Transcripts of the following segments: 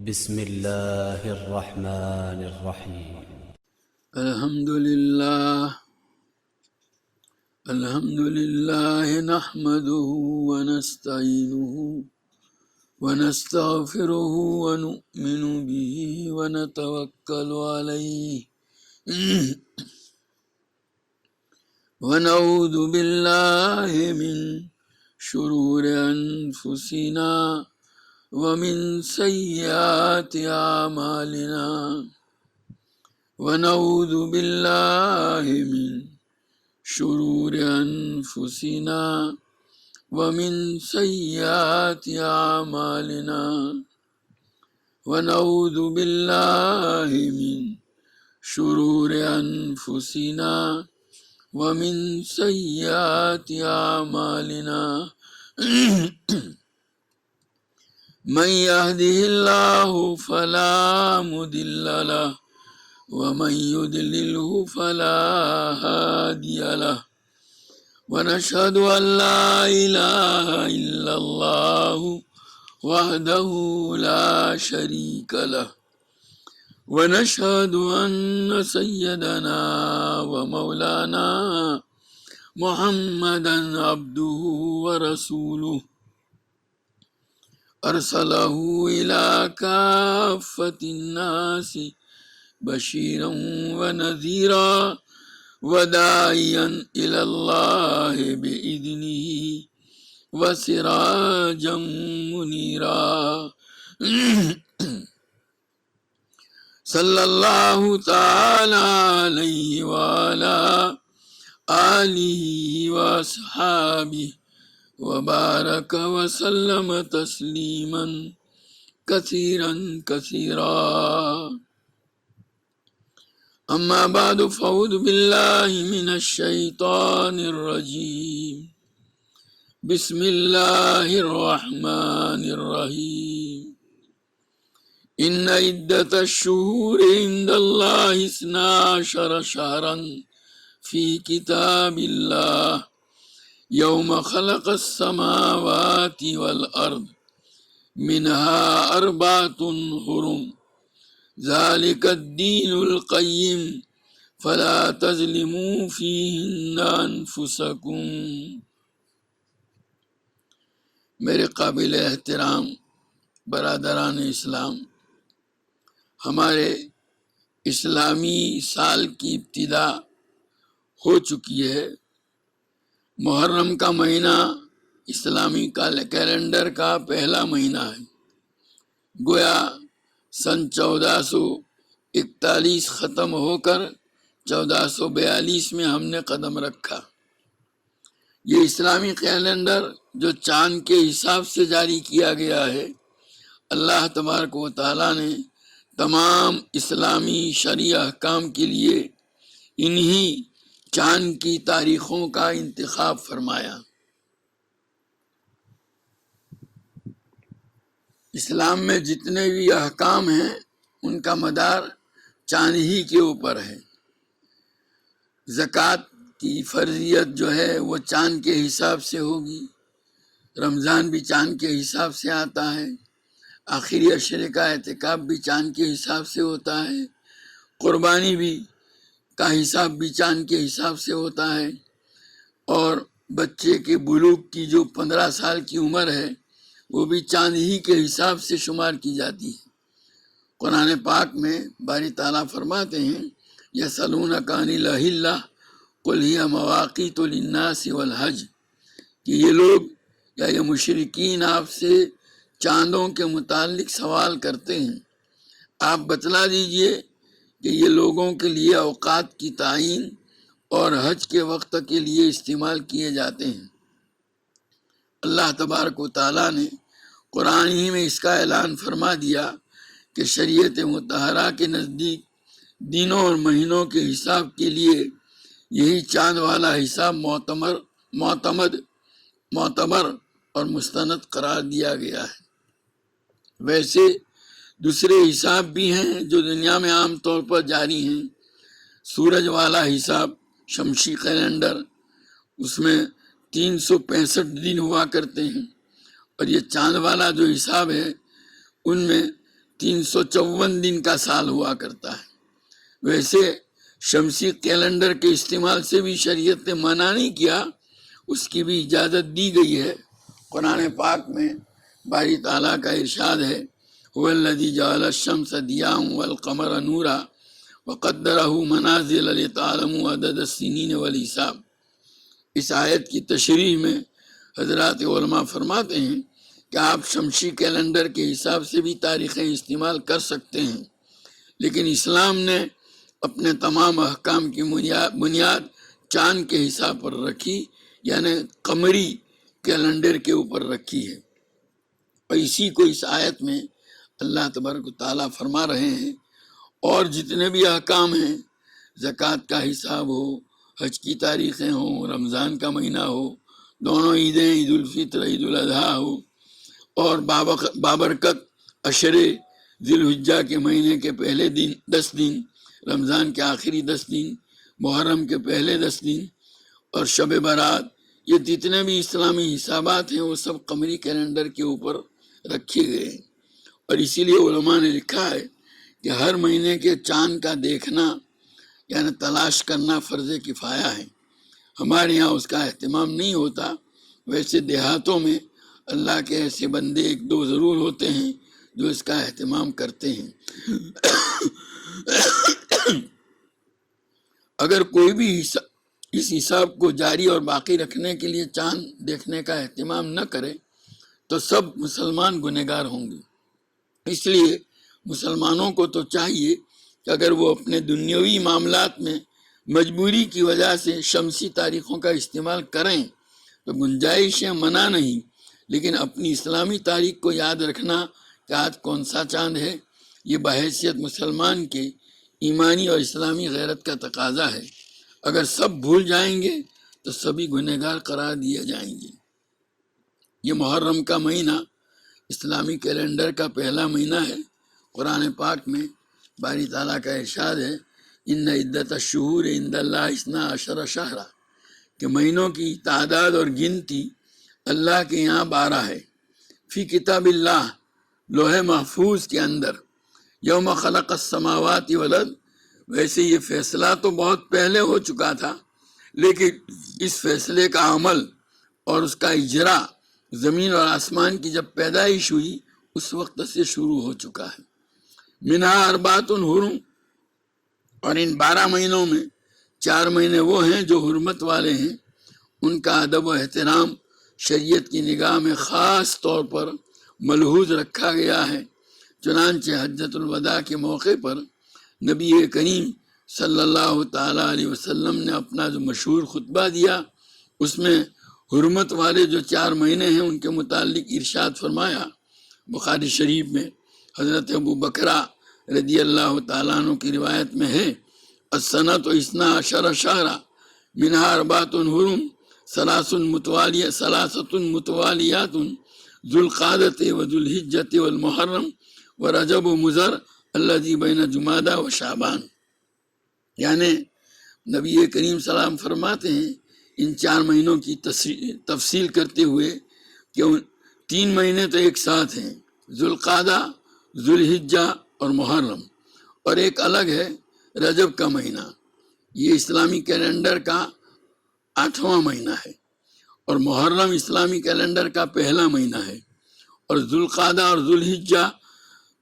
بسم اللہ الرحمن الرحیم۔ الحمد للہ نحمده ونستعینه ونستغفره ونؤمن به ونتوکل علیہ ونعوذ باللہ من شرور انفسنا ومن سیئات اعمالنا ونعوذ باللہ من شرور انفسنا ومن سیئات اعمالنا ونعوذ باللہ من شرور انفسنا ومن سیئات اعمالنا من يهده الله فلا مضل له ومن يضلله فلا هادي له ونشهد أن لا إله إلا الله وحده لا شريك له ونشهد أن سيدنا ومولانا محمدا عبده ورسوله أرسله إلى كافة الناس بشيرا ونذيرا وداعيا إلى الله بإذنه وسراجا منيرا صلى الله تعالى عليه وعلى آله وأصحابه وبارك وسلم تسليما كثيرا كثيرا أما بعد فأعوذ بالله من الشيطان الرجيم بسم الله الرحمن الرحيم إن عدة الشهور عند الله 12 شهرا في كتاب الله يوم خلق السماوات والأرض منها 4 حرم ذلك الدين القيم فلا تظلموا فيهن أنفسكم۔ میرے قابل احترام برادران اسلام، ہمارے اسلامی سال کی ابتدا ہو چکی ہے۔ محرم کا مہینہ اسلامی کیلنڈر کا پہلا مہینہ ہے۔ گویا سن 1441 ختم ہو کر 1442 میں ہم نے قدم رکھا۔ یہ اسلامی کیلنڈر جو چاند کے حساب سے جاری کیا گیا ہے، اللہ تبارک و تعالیٰ نے تمام اسلامی شرعی احکام کے لیے انہی چاند کی تاریخوں کا انتخاب فرمایا۔ اسلام میں جتنے بھی احکام ہیں ان کا مدار چاند ہی کے اوپر ہے۔ زکوٰۃ کی فرضیت جو ہے وہ چاند کے حساب سے ہوگی، رمضان بھی چاند کے حساب سے آتا ہے، آخری عشرے کا اعتکاف بھی چاند کے حساب سے ہوتا ہے، قربانی بھی کا حساب بھی چاند کے حساب سے ہوتا ہے، اور بچے کے بلوغ کی جو 15 سال کی عمر ہے وہ بھی چاند ہی کے حساب سے شمار کی جاتی ہے۔ قرآن پاک میں باری تعالیٰ فرماتے ہیں یسألونک عن الأہلہ قل ہی مواقیت للناس والحج، کہ یہ لوگ یا یہ مشرکین آپ سے چاندوں کے متعلق سوال کرتے ہیں، آپ بتلا دیجئے کہ یہ لوگوں کے لیے اوقات کی تعین اور حج کے وقت کے لیے استعمال کیے جاتے ہیں۔ اللہ تبارک و تعالیٰ نے قرآن ہی میں اس کا اعلان فرما دیا کہ شریعت مطہرہ کے نزدیک دنوں اور مہینوں کے حساب کے لیے یہی چاند والا حساب معتبر اور مستند قرار دیا گیا ہے۔ ویسے دوسرے حساب بھی ہیں جو دنیا میں عام طور پر جاری ہیں۔ سورج والا حساب شمسی کیلنڈر، اس میں 365 دن ہوا کرتے ہیں، اور یہ چاند والا جو حساب ہے ان میں 354 دن کا سال ہوا کرتا ہے۔ ویسے شمسی کیلنڈر کے استعمال سے بھی شریعت نے منع نہیں کیا، اس کی بھی اجازت دی گئی ہے۔ قرآن پاک میں باری تعالیٰ کا ارشاد ہے، هو الذی جعل الشمس ضیاء والقمر نورا وقدرہ منازل لتعلموا عدد السنین والحساب۔ اس آیت کی تشریح میں حضرات علماء فرماتے ہیں کہ آپ شمسی کیلنڈر کے حساب سے بھی تاریخیں استعمال کر سکتے ہیں، لیکن اسلام نے اپنے تمام احکام کی بنیاد چاند کے حساب پر رکھی، یعنی قمری کیلنڈر کے اوپر رکھی ہے۔ اور اسی کو اس آیت میں اللہ تبارک و تعالیٰ فرما رہے ہیں، اور جتنے بھی احکام ہیں، زکوٰۃ کا حساب ہو، حج کی تاریخیں ہوں، رمضان کا مہینہ ہو، دونوں عیدیں، عید الفطر، عید الاضحیٰ ہو، اور بابرکت عشرے ذی الحجہ کے مہینے کے پہلے 10 دن، رمضان کے آخری 10 دن، محرم کے پہلے 10 دن، اور شب برات، یہ جتنے بھی اسلامی حسابات ہیں وہ سب قمری کیلنڈر کے اوپر رکھے گئے ہیں۔ اور اسی لیے علماء نے لکھا ہے کہ ہر مہینے کے چاند کا دیکھنا یعنی تلاش کرنا فرض کفایہ ہے۔ ہمارے یہاں اس کا اہتمام نہیں ہوتا، ویسے دیہاتوں میں اللہ کے ایسے بندے 1-2 ضرور ہوتے ہیں جو اس کا اہتمام کرتے ہیں۔ اگر کوئی بھی اس حساب کو جاری اور باقی رکھنے کے لیے چاند دیکھنے کا اہتمام نہ کرے تو سب مسلمان گنہگار ہوں گے۔ اس لیے مسلمانوں کو تو چاہیے کہ اگر وہ اپنے دنیاوی معاملات میں مجبوری کی وجہ سے شمسی تاریخوں کا استعمال کریں تو گنجائش ہے، منع نہیں، لیکن اپنی اسلامی تاریخ کو یاد رکھنا کہ آج کون سا چاند ہے، یہ بحیثیت مسلمان کے ایمانی اور اسلامی غیرت کا تقاضا ہے۔ اگر سب بھول جائیں گے تو سبھی گنہگار قرار دیے جائیں گے۔ یہ محرم کا مہینہ اسلامی کیلنڈر کا پہلا مہینہ ہے۔ قرآن پاک میں باری تعالیٰ کا ارشاد ہے، ان عدت الشہور عند اللہ 12 شہرا، کہ مہینوں کی تعداد اور گنتی اللہ کے یہاں 12 ہے۔ فی کتاب اللہ، لوح محفوظ کے اندر، یوم خلق السماوات والارض۔ ویسے یہ فیصلہ تو بہت پہلے ہو چکا تھا، لیکن اس فیصلے کا عمل اور اس کا اجرا زمین اور آسمان کی جب پیدائش ہوئی اس وقت سے شروع ہو چکا ہے۔ منہا اربعۃ حرم، اور ان 12 مہینوں میں 4 مہینے وہ ہیں جو حرمت والے ہیں، ان کا ادب و احترام شریعت کی نگاہ میں خاص طور پر ملحوظ رکھا گیا ہے۔ چنانچہ حجۃ الوداع کے موقع پر نبی کریم صلی اللہ تعالیٰ علیہ وسلم نے اپنا جو مشہور خطبہ دیا، اس میں حرمت والے جو 4 مہینے ہیں ان کے متعلق ارشاد فرمایا۔ بخاری شریف میں حضرت ابو بکرہ رضی اللہ تعالیٰ عنہ کی روایت میں ہے، السنۃ 12 شہرا منہا اربعۃ حرم ثلاث متوالیات ذو القعدۃ وذو الحجۃ والمحرم ورجب ومضر الذی بین جمادی و شعبان۔ یعنی نبی کریم صلی اللہ علیہ وسلم فرماتے ہیں ان 4 مہینوں کی تفصیل کرتے ہوئے کہ 3 مہینے تو ایک ساتھ ہیں، ذوالقعدہ، ذوالحجہ اور محرم، اور ایک الگ ہے رجب کا مہینہ، یہ اسلامی کیلنڈر کا 8واں مہینہ ہے، اور محرم اسلامی کیلنڈر کا پہلا مہینہ ہے، اور ذوالقعدہ اور ذوالحجہ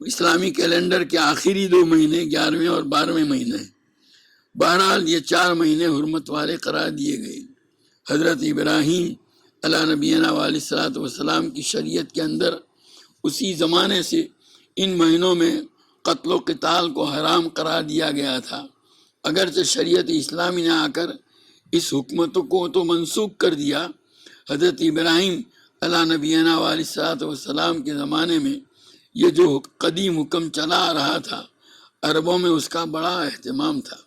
اسلامی کیلنڈر کے آخری 2 مہینے 11ویں اور 12ویں مہینے ہیں۔ بہرحال یہ 4 مہینے حرمت والے قرار دیے گئے۔ حضرت ابراہیم علیہ نبینا علیہ الصلوۃ والسلام کی شریعت کے اندر اسی زمانے سے ان مہینوں میں قتل و قتال کو حرام قرار دیا گیا تھا، اگرچہ شریعت اسلامی نے آ کر اس حکمت کو تو منسوخ کر دیا۔ حضرت ابراہیم علیہ نبینا علیہ الصلوۃ والسلام کے زمانے میں یہ جو قدیم حکم چلا آ رہا تھا، عربوں میں اس کا بڑا اہتمام تھا،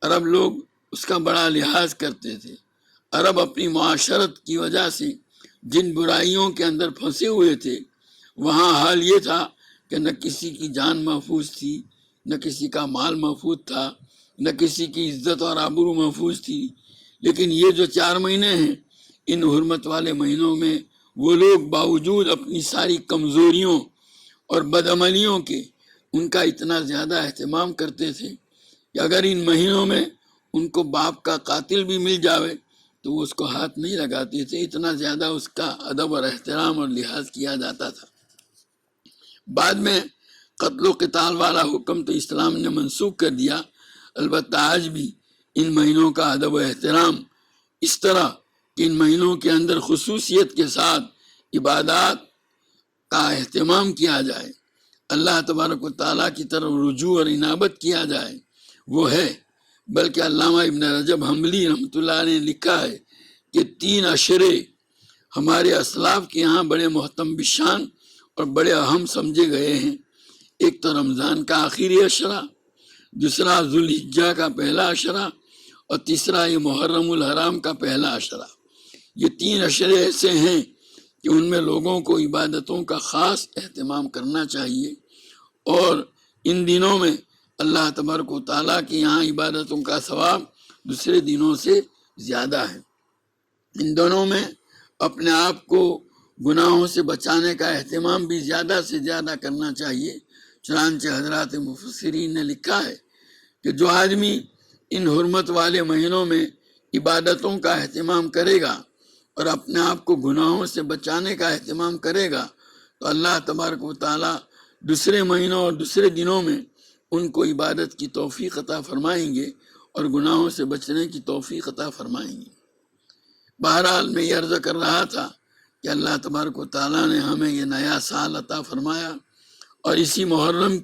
عرب لوگ اس کا بڑا لحاظ کرتے تھے۔ عرب اپنی معاشرت کی وجہ سے جن برائیوں کے اندر پھنسے ہوئے تھے، وہاں حال یہ تھا کہ نہ کسی کی جان محفوظ تھی، نہ کسی کا مال محفوظ تھا، نہ کسی کی عزت اور آبرو محفوظ تھی۔ لیکن یہ جو 4 مہینے ہیں، ان حرمت والے مہینوں میں وہ لوگ باوجود اپنی ساری کمزوریوں اور بدعملیوں کے ان کا اتنا زیادہ اہتمام کرتے تھے کہ اگر ان مہینوں میں ان کو باپ کا قاتل بھی مل جاوے تو وہ اس کو ہاتھ نہیں لگاتے تھے، اتنا زیادہ اس کا ادب اور احترام اور لحاظ کیا جاتا تھا۔ بعد میں قتل و قتال والا حکم تو اسلام نے منسوخ کر دیا، البتہ آج بھی ان مہینوں کا ادب و احترام اس طرح کہ ان مہینوں کے اندر خصوصیت کے ساتھ عبادات کا اہتمام کیا جائے، اللہ تبارک و تعالیٰ کی طرف رجوع اور انابت کیا جائے، وہ ہے۔ بلکہ علامہ ابن رجب حنبلی رحمۃ اللہ علیہ نے لکھا ہے کہ 3 عشرے ہمارے اسلاف کے یہاں بڑے محتم بشان اور بڑے اہم سمجھے گئے ہیں۔ ایک تو رمضان کا آخری عشرہ، دوسرا ذوالحجہ کا پہلا عشرہ، اور تیسرا یہ محرم الحرام کا پہلا عشرہ۔ یہ 3 عشرے ایسے ہیں کہ ان میں لوگوں کو عبادتوں کا خاص اہتمام کرنا چاہیے، اور ان دنوں میں اللہ تبارک و تعالیٰ کے یہاں عبادتوں کا ثواب دوسرے دنوں سے زیادہ ہے۔ ان دونوں میں اپنے آپ کو گناہوں سے بچانے کا اہتمام بھی زیادہ سے زیادہ کرنا چاہیے۔ چنانچہ حضرات مفسرین نے لکھا ہے کہ جو آدمی ان حرمت والے مہینوں میں عبادتوں کا اہتمام کرے گا اور اپنے آپ کو گناہوں سے بچانے کا اہتمام کرے گا تو اللہ تبارک و تعالیٰ دوسرے مہینوں اور دوسرے دنوں میں ان کو عبادت کی توفیق عطا فرمائیں گے اور گناہوں سے بچنے کی توفیق عطا فرمائیں گے۔ بہرحال میں یہ عرض کر رہا تھا کہ اللہ تبارک و تعالیٰ نے ہمیں یہ نیا سال عطا فرمایا، اور اسی محرم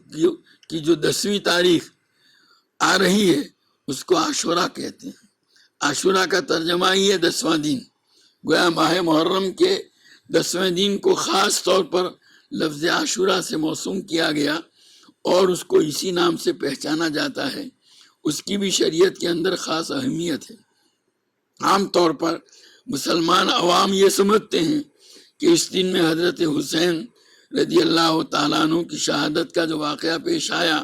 کی جو 10ویں تاریخ آ رہی ہے اس کو عاشورہ کہتے ہیں۔ عاشورہ کا ترجمہ ہی ہے 10واں دن، گویا ماہ محرم کے 10ویں دن کو خاص طور پر لفظ عاشورہ سے موسوم کیا گیا اور اس کو اسی نام سے پہچانا جاتا ہے۔ اس کی بھی شریعت کے اندر خاص اہمیت ہے۔ عام طور پر مسلمان عوام یہ سمجھتے ہیں کہ اس دن میں حضرت حسین رضی اللہ تعالیٰ عنہ کی شہادت کا جو واقعہ پیش آیا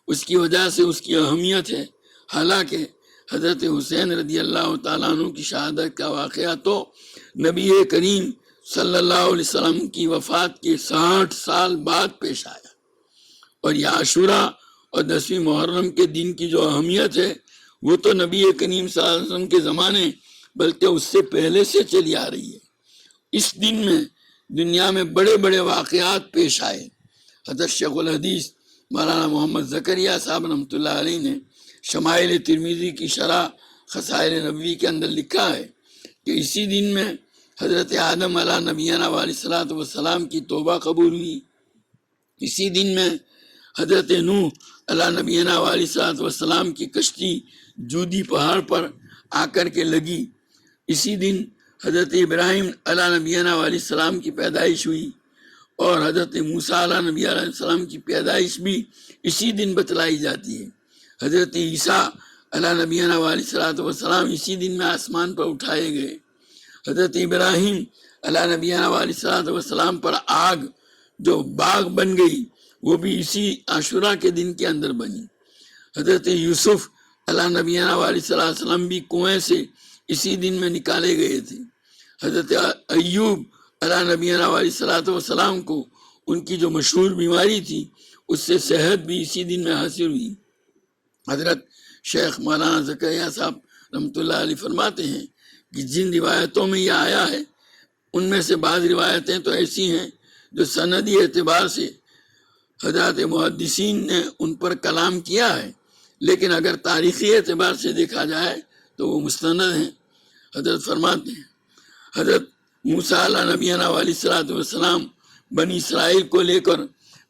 اس کی وجہ سے اس کی اہمیت ہے، حالانکہ حضرت حسین رضی اللہ تعالیٰ عنہ کی شہادت کا واقعہ تو نبی کریم صلی اللہ علیہ وسلم کی وفات کے 60 سال بعد پیش آیا، اور یہ عاشورہ اور 10ویں محرم کے دن کی جو اہمیت ہے وہ تو نبی کریم صلی اللہ علیہ وسلم کے زمانے بلکہ اس سے پہلے سے چلی آ رہی ہے۔ اس دن میں دنیا میں بڑے بڑے واقعات پیش آئے۔ حضرت شیخ الحدیث مولانا محمد زکریا صاحب رحمۃ اللہ علیہ نے شمائل ترمذی کی شرح خصائل نبوی کے اندر لکھا ہے کہ اسی دن میں حضرت آدم علیہ نبینا علیہ الصلوۃ والسلام کی توبہ قبول ہوئی، اسی دن میں حضرت نوح علیہ نبینا علیہ الصلوۃ والسلام کی کشتی جودی پہاڑ پر آ کر کے لگی، اسی دن حضرت ابراہیم علیہ نبینا علیہ السلام کی پیدائش ہوئی، اور حضرت موسیٰ علیہ نبی علیہ السلام کی پیدائش بھی اسی دن بتلائی جاتی ہے۔ حضرت عیسیٰ علیہ نبینا علیہ الصلوۃ والسلام اسی دن میں آسمان پر اٹھائے گئے۔ حضرت ابراہیم علیہ نبینا علیہ الصلوۃ والسلام پر آگ جو باغ بن گئی وہ بھی اسی عاشورہ کے دن کے اندر بنی۔ حضرت یوسف علیہ نبینا علیہ السلام بھی کنویں سے اسی دن میں نکالے گئے تھے۔ حضرت ایوب علیہ نبینا علیہ السلام کو ان کی جو مشہور بیماری تھی اس سے صحت بھی اسی دن میں حاصل ہوئی۔ حضرت شیخ مولانا زکریا صاحب رحمۃ اللہ علیہ فرماتے ہیں کہ جن روایتوں میں یہ آیا ہے ان میں سے بعض روایتیں تو ایسی ہیں جو سندی اعتبار سے حضرات محدثین نے ان پر کلام کیا ہے، لیکن اگر تاریخی اعتبار سے دیکھا جائے تو وہ مستند ہیں۔ حضرت فرماتے ہیں حضرت موسیٰ علیہ نبینا علیہ الصلوۃ والسلام بنی اسرائیل کو لے کر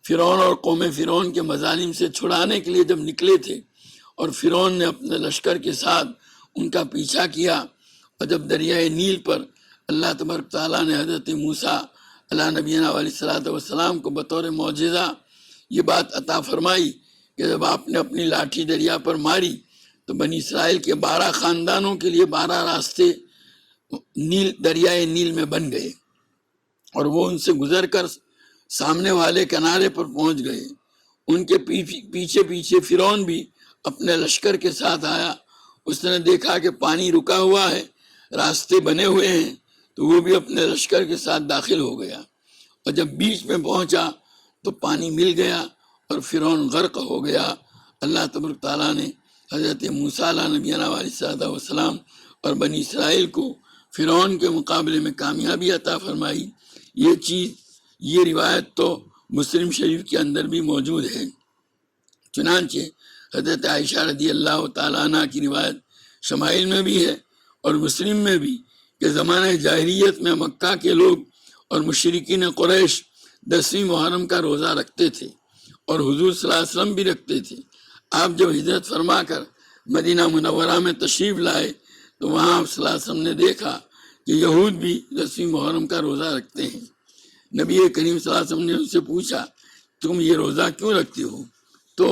فرعون اور قوم فرعون کے مظالم سے چھڑانے کے لیے جب نکلے تھے اور فرعون نے اپنے لشکر کے ساتھ ان کا پیچھا کیا، اور جب دریائے نیل پر اللہ تبارک تعالیٰ نے حضرت موسیٰ علیہ نبینا علیہ الصلوۃ والسلام کو بطور معجزہ یہ بات عطا فرمائی کہ جب آپ نے اپنی لاٹھی دریا پر ماری تو بنی اسرائیل کے 12 خاندانوں کے لیے 12 راستے دریائے نیل میں بن گئے، اور وہ ان سے گزر کر سامنے والے کنارے پر پہنچ گئے۔ ان کے پیچھے پیچھے فرعون بھی اپنے لشکر کے ساتھ آیا، اس نے دیکھا کہ پانی رکا ہوا ہے، راستے بنے ہوئے ہیں، تو وہ بھی اپنے لشکر کے ساتھ داخل ہو گیا، اور جب بیچ میں پہنچا تو پانی مل گیا اور فرعون غرق ہو گیا۔ اللہ تبارک تعالیٰ نے حضرت موسیٰ علیہ نبینا علیہ السلام اور بنی اسرائیل کو فرعون کے مقابلے میں کامیابی عطا فرمائی۔ یہ روایت تو مسلم شریف کے اندر بھی موجود ہے۔ چنانچہ حضرت عائشہ رضی اللہ تعالیٰ عنہ کی روایت شمائل میں بھی ہے اور مسلم میں بھی کہ زمانہ جاہلیت میں مکہ کے لوگ اور مشرکین قریش 10ویں محرم کا روزہ رکھتے تھے اور حضور صلی اللہ علیہ وسلم بھی رکھتے تھے۔ آپ جب ہجرت فرما کر مدینہ منورہ میں تشریف لائے تو وہاں آپ صلی اللہ علیہ وسلم نے دیکھا کہ یہود بھی 10ویں محرم کا روزہ رکھتے ہیں۔ نبی کریم صلی اللہ علیہ وسلم نے ان سے پوچھا تم یہ روزہ کیوں رکھتے ہو؟ تو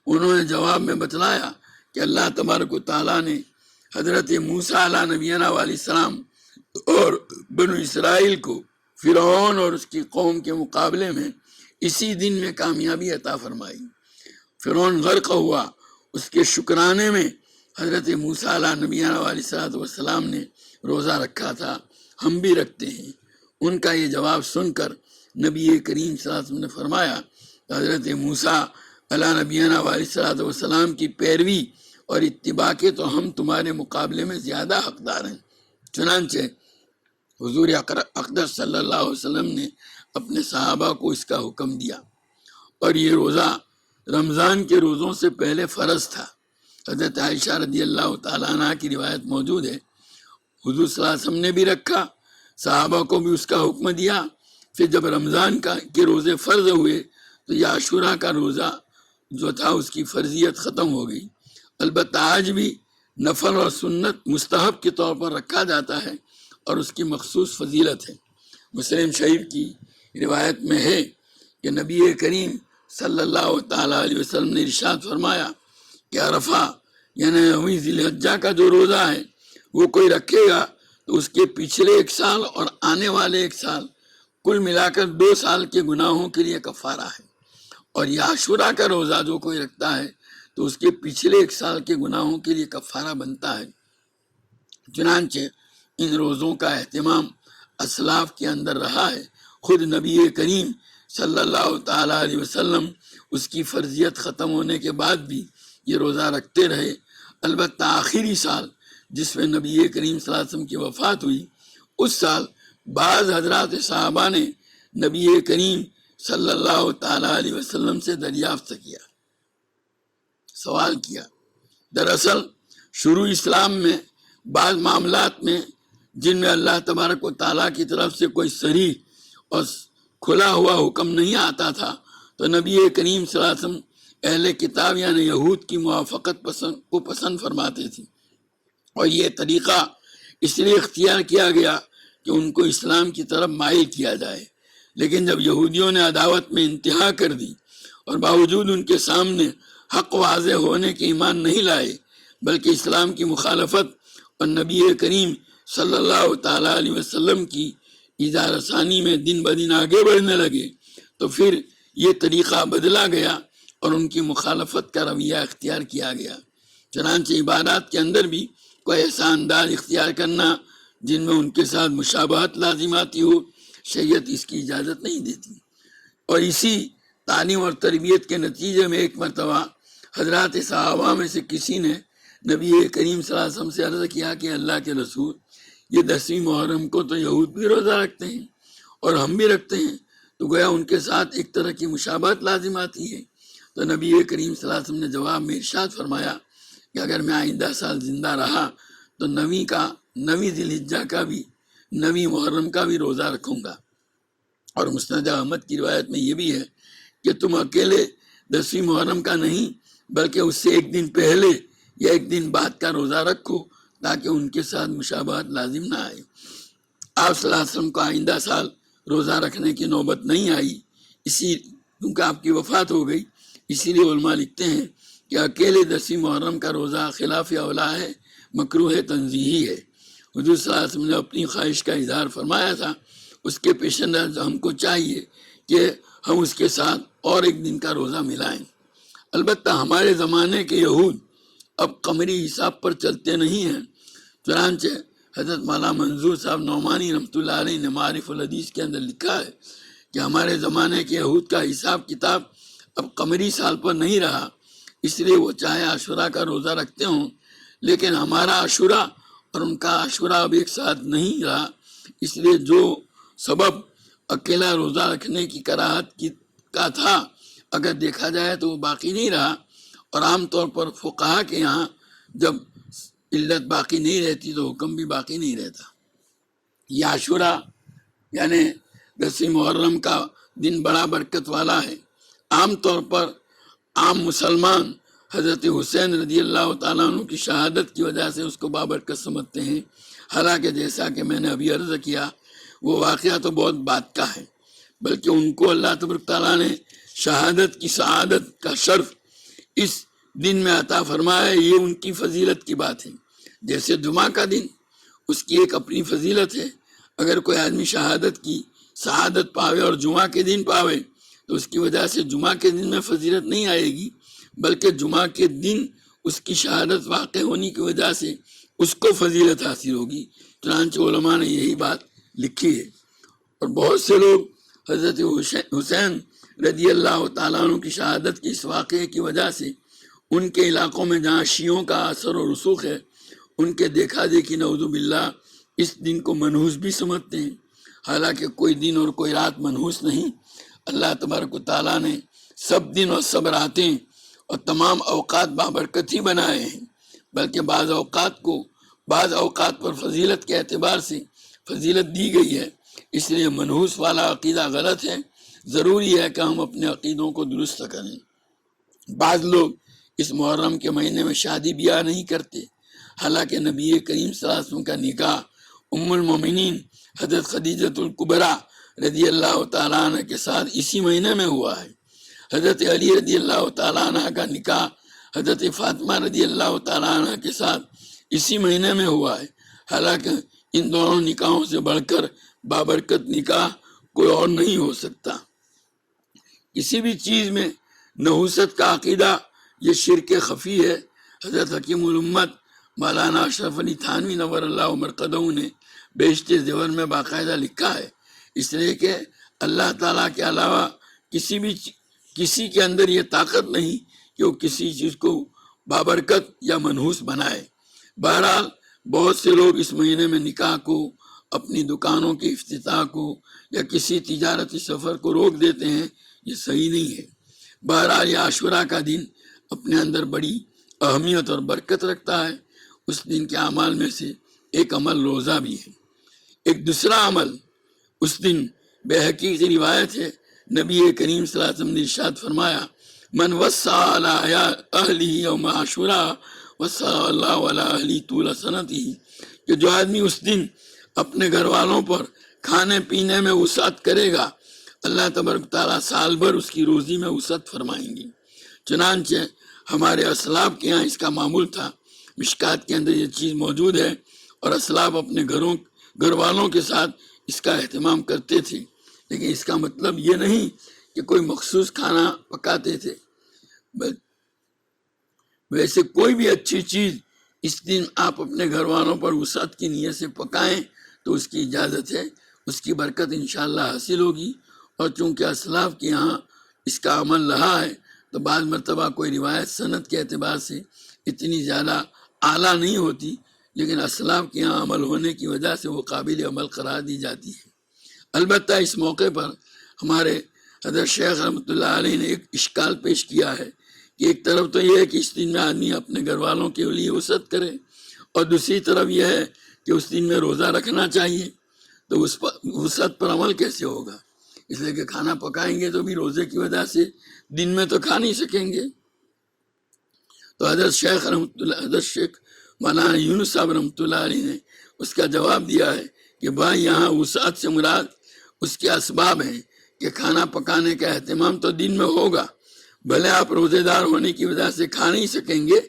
انہوں نے جواب میں بتلایا کہ اللہ تبارک و تعالیٰ نے حضرت موسیٰ علیہ نبینا علیہ السلام اور بنو اسرائیل کو فرعون اور اس کی قوم کے مقابلے میں اسی دن میں کامیابی عطا فرمائی۔ فرعون غرق ہوا، اس کے شکرانے میں حضرت موسیٰ علیہ نبینا علیہ السلام نے روزہ رکھا تھا، ہم بھی رکھتے ہیں۔ ان کا یہ جواب سن کر نبی کریم صلی اللہ علیہ وسلم نے فرمایا کہ حضرت موسیٰ علیہ نبینا علیہ السلام کی پیروی اور اتباع کے تو ہم تمہارے مقابلے میں زیادہ حقدار ہیں۔ چنانچہ حضور اقدس صلی اللہ علیہ وسلم نے اپنے صحابہ کو اس کا حکم دیا، اور یہ روزہ رمضان کے روزوں سے پہلے فرض تھا۔ حضرت عائشہ رضی اللہ تعالیٰ عنہ کی روایت موجود ہے، حضور صلی اللہ علیہ وسلم نے بھی رکھا، صحابہ کو بھی اس کا حکم دیا۔ پھر جب رمضان کے روزے فرض ہوئے تو یہ عاشوراء کا روزہ جو تھا اس کی فرضیت ختم ہو گئی۔ البتہ آج بھی نفل اور سنت مستحب کے طور پر رکھا جاتا ہے اور اس کی مخصوص فضیلت ہے۔ مسلم شریف کی روایت میں ہے کہ نبی کریم صلی اللہ تعالیٰ علیہ وسلم نے ارشاد فرمایا کہ عرفہ یعنی یوم ذی الحجہ کا جو روزہ ہے وہ کوئی رکھے گا تو اس کے پچھلے 1 سال اور آنے والے 1 سال کل ملا کر 2 سال کے گناہوں کے لیے کفارہ ہے، اور یہ عاشوراء کا روزہ جو کوئی رکھتا ہے تو اس کے پچھلے 1 سال کے گناہوں کے لیے کفارہ بنتا ہے۔ چنانچہ ان روزوں کا اہتمام اسلاف کے اندر رہا ہے۔ خود نبی کریم صلی اللہ تعالیٰ علیہ وسلم اس کی فرضیت ختم ہونے کے بعد بھی یہ روزہ رکھتے رہے۔ البتہ آخری سال جس میں نبی کریم صلی اللہ علیہ وسلم کی وفات ہوئی، اس سال بعض حضرات صحابہ نے نبی کریم صلی اللہ تعالیٰ علیہ وسلم سے دریافت کیا، سوال کیا۔ دراصل شروع اسلام میں بعض معاملات میں جن میں اللہ تبارک و تعالیٰ کی طرف سے کوئی صریح اور کھلا ہوا حکم نہیں آتا تھا تو نبی کریم صلی اللہ علیہ وسلم اہل کتاب یعنی یہود کی موافقت پسند فرماتے تھے، اور یہ طریقہ اس لیے اختیار کیا گیا کہ ان کو اسلام کی طرف مائل کیا جائے۔ لیکن جب یہودیوں نے عداوت میں انتہا کر دی اور باوجود ان کے سامنے حق واضح ہونے کے ایمان نہیں لائے بلکہ اسلام کی مخالفت اور نبی کریم صلی اللہ تعالیٰ علیہ وسلم کی ایذا رسانی میں دن بدن آگے بڑھنے لگے تو پھر یہ طریقہ بدلا گیا اور ان کی مخالفت کا رویہ اختیار کیا گیا۔ چنانچہ عبادات کے اندر بھی کوئی ایسا انداز اختیار کرنا جن میں ان کے ساتھ مشابہت لازم آتی ہو، شریعت اس کی اجازت نہیں دیتی۔ اور اسی تعلیم اور تربیت کے نتیجے میں ایک مرتبہ حضرات صحابہ میں سے کسی نے نبی کریم صلی اللہ علیہ وسلم سے عرض کیا کہ اللہ کے رسول، یہ 10ویں محرم کو تو یہود بھی روزہ رکھتے ہیں اور ہم بھی رکھتے ہیں، تو گویا ان کے ساتھ ایک طرح کی مشابہت لازم آتی ہے۔ تو نبی کریم صلی اللہ علیہ وسلم نے جواب میں ارشاد فرمایا کہ اگر میں آئندہ سال زندہ رہا تو 9ویں ذی الحجہ کا بھی 9ویں محرم کا بھی روزہ رکھوں گا۔ اور مسند احمد کی روایت میں یہ بھی ہے کہ تم اکیلے 10ویں محرم کا نہیں بلکہ اس سے 1 دن پہلے یا 1 دن بعد کا روزہ رکھو تاکہ ان کے ساتھ مشابہت لازم نہ آئے۔ آپ صلی اللہ علیہ وسلم کو آئندہ سال روزہ رکھنے کی نوبت نہیں آئی، کیونکہ آپ کی وفات ہو گئی، اسی لیے علماء لکھتے ہیں کہ اکیلے 10ویں محرم کا روزہ خلاف اولا ہے، مکروہ تنزیہی ہے۔ حضور صلی اللہ علیہ وسلم نے اپنی خواہش کا اظہار فرمایا تھا، اس کے پیش نظر ہم کو چاہیے کہ ہم اس کے ساتھ اور 1 دن کا روزہ ملائیں۔ البتہ ہمارے زمانے کے یہود اب قمری حساب پر چلتے نہیں ہیں، چنانچہ حضرت مولانا منظور صاحب نعمانی رحمۃ اللہ علیہ نے معارف الحدیث کے اندر لکھا ہے کہ ہمارے زمانے کے یہود کا حساب کتاب اب قمری سال پر نہیں رہا، اس لیے وہ چاہے عاشورہ کا روزہ رکھتے ہوں، لیکن ہمارا عاشورہ اور ان کا عاشورہ اب ایک ساتھ نہیں رہا، اس لیے جو سبب اکیلا روزہ رکھنے کی کراہت کا تھا، اگر دیکھا جائے تو وہ باقی نہیں رہا۔ اور عام طور پر فقہا کے یہاں جب علت باقی نہیں رہتی تو حکم بھی باقی نہیں رہتا۔ یہ عاشورہ یعنی 10 محرم کا دن بڑا برکت والا ہے۔ عام طور پر عام مسلمان حضرت حسین رضی اللہ تعالیٰ عنہ کی شہادت کی وجہ سے اس کو بابرکت سمجھتے ہیں، حالانکہ جیسا کہ میں نے ابھی عرض کیا وہ واقعہ تو بہت بات کا ہے، بلکہ ان کو اللہ تبارک تعالیٰ نے شہادت کی سعادت کا شرف اس دن میں عطا فرمایا، یہ ان کی فضیلت کی بات ہے۔ جیسے جمعہ کا دن اس کی ایک اپنی فضیلت ہے، اگر کوئی آدمی شہادت کی سعادت پاوے اور جمعہ کے دن پاوے تو اس کی وجہ سے جمعہ کے دن میں فضیلت نہیں آئے گی، بلکہ جمعہ کے دن اس کی شہادت واقع ہونے کی وجہ سے اس کو فضیلت حاصل ہوگی۔ چنانچہ علماء نے یہی بات لکھی ہے۔ اور بہت سے لوگ حضرت حسین رضی اللہ تعالیٰ عنہ کی شہادت کے اس واقعے کی وجہ سے ان کے علاقوں میں جہاں شیعوں کا اثر و رسوخ ہے، ان کے دیکھا دیکھی نعوذ باللہ اس دن کو منحوس بھی سمجھتے ہیں، حالانکہ کوئی دن اور کوئی رات منحوس نہیں۔ اللہ تبارک و تعالیٰ نے سب دن اور سب راتیں اور تمام اوقات بابرکت ہی بنائے ہیں، بلکہ بعض اوقات پر فضیلت کے اعتبار سے فضیلت دی گئی ہے، اس لیے منحوس والا عقیدہ غلط ہے۔ ضروری ہے کہ ہم اپنے عقیدوں کو درست کریں۔ بعض لوگ اس محرم کے مہینے میں شادی بیاہ نہیں کرتے، حالانکہ نبی کریم صلی اللہ علیہ وسلم کا نکاح ام المومنین حضرت خدیجۃ الکبریٰ رضی اللہ تعالیٰ عنہ کے ساتھ اسی مہینے میں ہوا ہے۔ حضرت علی رضی اللہ تعالیٰ عنہ کا نکاح حضرت فاطمہ رضی اللہ تعالیٰ عنہ کے ساتھ اسی مہینے میں ہوا ہے، حالانکہ ان دونوں نکاحوں سے بڑھ کر بابرکت نکاح کوئی اور نہیں ہو سکتا۔ کسی بھی چیز میں نحوست کا عقیدہ یہ شرک خفی ہے۔ حضرت حکیم الامت مولانا اشرف علی تھانوی نور اللہ مرقدہ نے بیشت زیور میں باقاعدہ لکھا ہے، اس لیے کہ اللہ تعالیٰ کے علاوہ کسی کے اندر یہ طاقت نہیں کہ وہ کسی چیز کو بابرکت یا منحوس بنائے۔ بہرحال بہت سے لوگ اس مہینے میں نکاح کو، اپنی دکانوں کے افتتاح کو یا کسی تجارتی سفر کو روک دیتے ہیں، یہ صحیح نہیں ہے۔ بہرحال یہ عاشورہ کا دن اپنے اندر بڑی اہمیت اور برکت رکھتا ہے۔ اس دن کے اعمال میں سے ایک عمل روزہ بھی ہے۔ ایک دوسرا عمل اس دن بے حقیقی روایت ہے، نبی کریم صلی اللہ علیہ وسلم نے ارشاد فرمایا، من وسع علی اہلہ یوم عاشورہ وسع اللہ علی اہلہ طول سنتہ، کہ جو آدمی اس دن اپنے گھر والوں پر کھانے پینے میں وسعت کرے گا، اللہ تبارک تعالیٰ سال بھر اس کی روزی میں وسعت فرمائیں گی۔ چنانچہ ہمارے اسلاف کے یہاں اس کا معمول تھا، مشکات کے اندر یہ چیز موجود ہے، اور اسلاف اپنے گھر والوں کے ساتھ اس کا اہتمام کرتے تھے، لیکن اس کا مطلب یہ نہیں کہ کوئی مخصوص کھانا پکاتے تھے، ویسے کوئی بھی اچھی چیز اس دن آپ اپنے گھر والوں پر وسعت کی نیت سے پکائیں تو اس کی اجازت ہے، اس کی برکت انشاءاللہ حاصل ہوگی۔ اور چونکہ اسلاف کے یہاں اس کا عمل رہا ہے تو بعض مرتبہ کوئی روایت سند کے اعتبار سے اتنی زیادہ اعلیٰ نہیں ہوتی، لیکن اسلاف کے یہاں عمل ہونے کی وجہ سے وہ قابل عمل قرار دی جاتی ہے۔ البتہ اس موقع پر ہمارے حضرت شیخ رحمۃ اللہ علیہ نے ایک اشکال پیش کیا ہے کہ ایک طرف تو یہ ہے کہ اس دن میں آدمی اپنے گھر والوں کے لیے وسعت کرے، اور دوسری طرف یہ ہے کہ اس دن میں روزہ رکھنا چاہیے، تو اس پر وسعت پر عمل کیسے ہوگا؟ اس لیے کہ کھانا پکائیں گے تو بھی روزے کی وجہ سے دن میں تو کھا نہیں سکیں گے۔ تو حضرت شیخ مولانا یونس صاحب رحمۃ اللہ علیہ نے اس کا جواب دیا ہے کہ بھائی یہاں وسعت سے مراد اس کے اسباب ہیں کہ کھانا پکانے کا اہتمام تو دن میں ہوگا، بھلے آپ روزے دار ہونے کی وجہ سے کھا نہیں سکیں گے،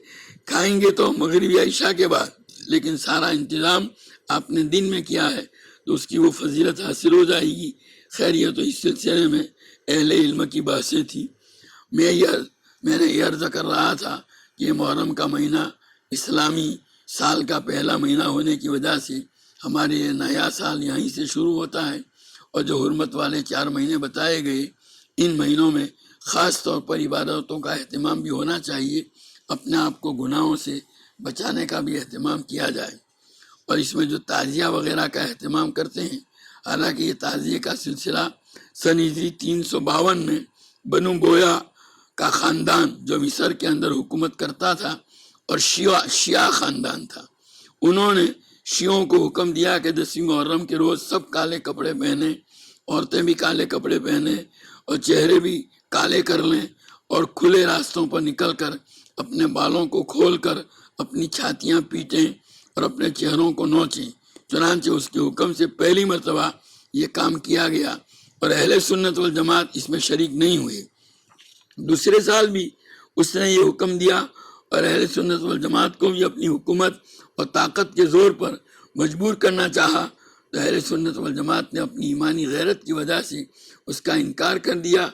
کھائیں گے تو مغرب یا عشاء کے بعد، لیکن سارا انتظام آپ نے دن میں کیا ہے تو اس کی وہ فضیلت حاصل ہو جائے گی۔ خیر یہ تو اس سلسلے میں اہل علم کی بحثیں تھی۔ میں نے یہ عرض کر رہا تھا کہ یہ محرم کا مہینہ اسلامی سال کا پہلا مہینہ ہونے کی وجہ سے ہمارے یہ نیا سال یہیں سے شروع ہوتا ہے، اور جو حرمت والے 4 مہینے بتائے گئے، ان مہینوں میں خاص طور پر عبادتوں کا اہتمام بھی ہونا چاہیے، اپنے آپ کو گناہوں سے بچانے کا بھی اہتمام کیا جائے۔ اور اس میں جو تعزیہ وغیرہ کا اہتمام کرتے ہیں، حالانکہ یہ تعزیے کا سلسلہ سن ہجری 352 میں بنو بویا کا خاندان جو مصر کے اندر حکومت کرتا تھا اور شیعہ خاندان تھا، انہوں نے شیعوں کو حکم دیا کہ 10ویں محرم کے روز سب کالے کپڑے پہنیں، عورتیں بھی کالے کپڑے پہنیں اور چہرے بھی کالے کر لیں، اور کھلے راستوں پر نکل کر اپنے بالوں کو کھول کر اپنی چھاتیاں پیٹیں اور اپنے چہروں کو نوچیں۔ چنانچہ اس کے حکم سے پہلی مرتبہ یہ کام کیا گیا اور اہل سنت والجماعت اس میں شریک نہیں ہوئے۔ دوسرے سال بھی اس نے یہ حکم دیا اور اہل سنت والجماعت کو بھی اپنی حکومت اور طاقت کے زور پر مجبور کرنا چاہا، تو اہل سنت والجماعت نے اپنی ایمانی غیرت کی وجہ سے اس کا انکار کر دیا،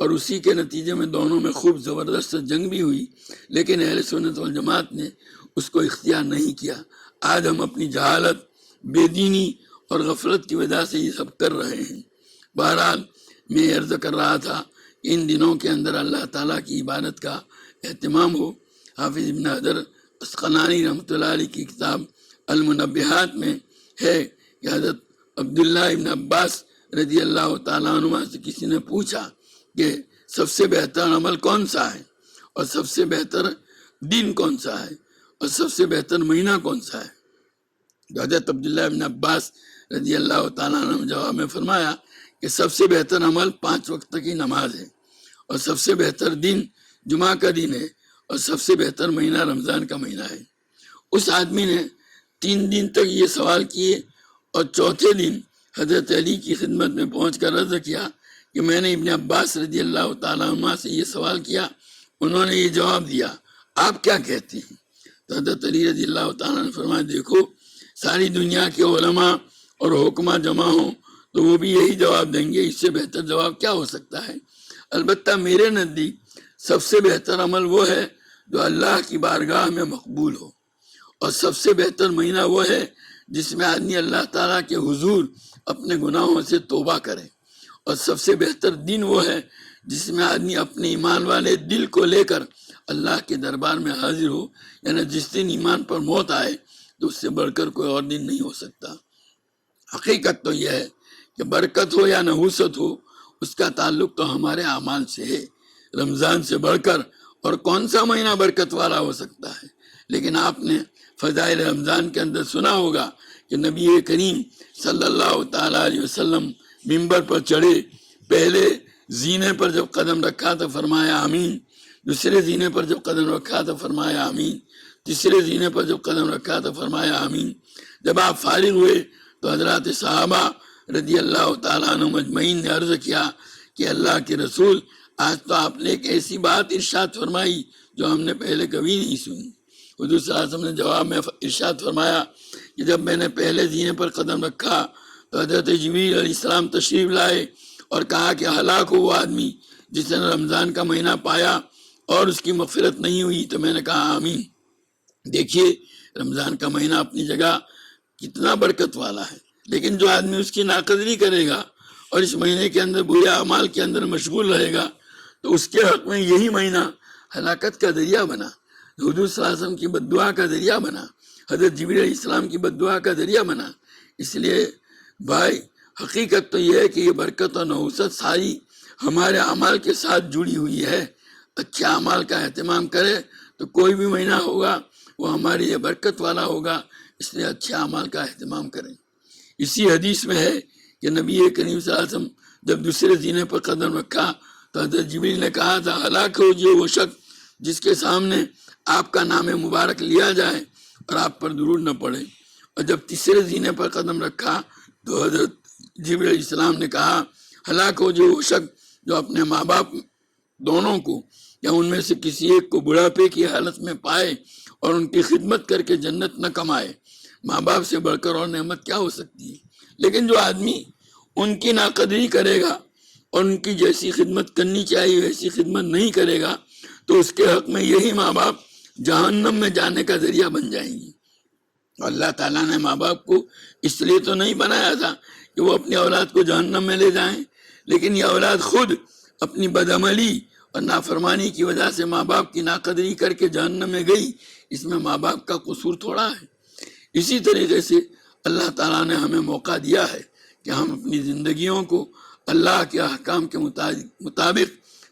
اور اسی کے نتیجے میں دونوں میں خوب زبردست جنگ بھی ہوئی، لیکن اہل سنت والجماعت نے اس کو اختیار نہیں کیا۔ آج ہم اپنی جہالت، بے دینی اور غفلت کی وجہ سے یہ سب کر رہے ہیں۔ بہرحال میں عرض کر رہا تھا کہ ان دنوں کے اندر اللہ تعالیٰ کی عبادت کا اہتمام ہو۔ حافظ ابن حجر عسقلانی رحمۃ اللہ علیہ کی کتاب المنبہات میں ہے کہ حضرت عبداللہ ابن عباس رضی اللہ تعالیٰ عنہ سے کسی نے پوچھا کہ سب سے بہتر عمل کون سا ہے، اور سب سے بہتر دن کون سا ہے، اور سب سے بہتر مہینہ کون سا ہے؟ تو حضرت عبداللہ ابن عباس رضی اللہ تعالیٰ عنہ جواب میں فرمایا کہ سب سے بہتر عمل 5 وقت کی نماز ہے، اور سب سے بہتر دن جمعہ کا دن ہے، اور سب سے بہتر مہینہ رمضان کا مہینہ ہے۔ اس آدمی نے 3 دن تک یہ سوال کیے، اور چوتھے دن حضرت علی کی خدمت میں پہنچ کر عرض کیا کہ میں نے ابن عباس رضی اللہ تعالیٰ عنہ سے یہ سوال کیا، انہوں نے یہ جواب دیا، آپ کیا کہتے ہیں؟ تو حضرت علی رضی اللہ تعالیٰ نے فرمایا، دیکھو ساری دنیا کے علماء اور حکماء جمع ہوں تو وہ بھی یہی جواب دیں گے، اس سے بہتر جواب کیا ہو سکتا ہے؟ البتہ میرے نزدیک سب سے بہتر عمل وہ ہے جو اللہ کی بارگاہ میں مقبول ہو، اور سب سے بہتر مہینہ وہ ہے جس میں آدمی اللہ تعالیٰ کے حضور اپنے گناہوں سے توبہ کرے، اور سب سے بہتر دن وہ ہے جس میں آدمی اپنے ایمان والے دل کو لے کر اللہ کے دربار میں حاضر ہو، یعنی جس دن ایمان پر موت آئے تو اس سے بڑھ کر کوئی اور دن نہیں ہو سکتا۔ حقیقت تو یہ ہے کہ برکت ہو یا نحوست ہو، اس کا تعلق تو ہمارے اعمال سے ہے۔ رمضان سے بڑھ کر اور کون سا مہینہ برکت والا ہو سکتا ہے؟ لیکن آپ نے فضائل رمضان کے اندر سنا ہوگا کہ نبی کریم صلی اللہ تعالیٰ علیہ وسلم ممبر پر چڑھے، پہلے زینے پر جب قدم رکھا تو فرمایا آمین، دوسرے زینے پر جب قدم رکھا تو فرمایا آمین، تیسرے زینے پر جب قدم رکھا تو فرمایا آمین۔ جب آپ فارغ ہوئے تو حضرات صحابہ رضی اللہ تعالیٰ عنہ مجمعین نے عرض کیا کہ اللہ کے رسول، آج تو آپ نے ایک ایسی بات ارشاد فرمائی جو ہم نے پہلے کبھی نہیں سنی۔ حضور صلی اللہ علیہ وسلم نے جواب میں ارشاد فرمایا کہ جب میں نے پہلے زینے پر قدم رکھا تو حضرت جبریل علیہ السلام تشریف لائے اور کہا کہ ہلاک ہو وہ آدمی جس نے رمضان کا مہینہ پایا اور اس کی مغفرت نہیں ہوئی۔ تو میں نے کہا آمین۔ دیکھیے رمضان کا مہینہ اپنی جگہ کتنا برکت والا ہے، لیکن جو آدمی اس کی ناقدری کرے گا اور اس مہینے کے اندر برے اعمال کے اندر مشغول رہے گا تو اس کے حق میں یہی مہینہ ہلاکت کا ذریعہ بنا، حضور صلی اللہ علیہ وسلم کی بد دعا کا ذریعہ بنا، حضرت جبریل علیہ السلام کی بد دعا کا ذریعہ بنا۔ اس لیے بھائی حقیقت تو یہ ہے کہ یہ برکت اور نحوست ساری ہمارے اعمال کے ساتھ جڑی ہوئی ہے۔ اچھے اعمال کا اہتمام کرے تو کوئی بھی مہینہ ہوگا وہ ہمارے لیے برکت والا ہوگا، اس لیے اچھے اعمال کا اہتمام کریں۔ اسی حدیث میں ہے کہ نبی کریم صلی اللہ علیہ وسلم جب دوسرے زینے پر قدم رکھا تو حضرت جبریل نے کہا تھا ہلاک ہو جو وہ شخص جس کے سامنے آپ کا نام مبارک لیا جائے اور آپ پر درود نہ پڑے۔ اور جب تیسرے زینے پر قدم رکھا تو حضرت جبریل علیہ السلام نے کہا ہلاک ہو جو وہ شخص جو اپنے ماں باپ دونوں کو یا ان میں سے کسی ایک کو بڑھاپے کی حالت میں پائے اور ان کی خدمت کر کے جنت نہ کمائے۔ ماں باپ سے بڑھ کر اور نعمت کیا ہو سکتی ہے؟ لیکن جو آدمی ان کی ناقدری کرے گا اور ان کی جیسی خدمت کرنی چاہیے ویسی خدمت نہیں کرے گا تو اس کے حق میں یہی ماں باپ جہنم میں جانے کا ذریعہ بن جائیں گے۔ اللہ تعالیٰ نے ماں باپ کو اس لیے تو نہیں بنایا تھا کہ کہ وہ اپنی اولاد کو جہنم میں لے جائیں، لیکن یہ اولاد خود اپنی بدعملی اور نافرمانی کی وجہ سے ماں باپ کی ناقدری کر کے جہنم میں گئی، اس میں ماں باپ کا قصور تھوڑا ہے۔ اسی طریقے سے اللہ تعالیٰ نے ہمیں موقع دیا ہے کہ ہم اپنی زندگیوں کو اللہ کے احکام کے مطابق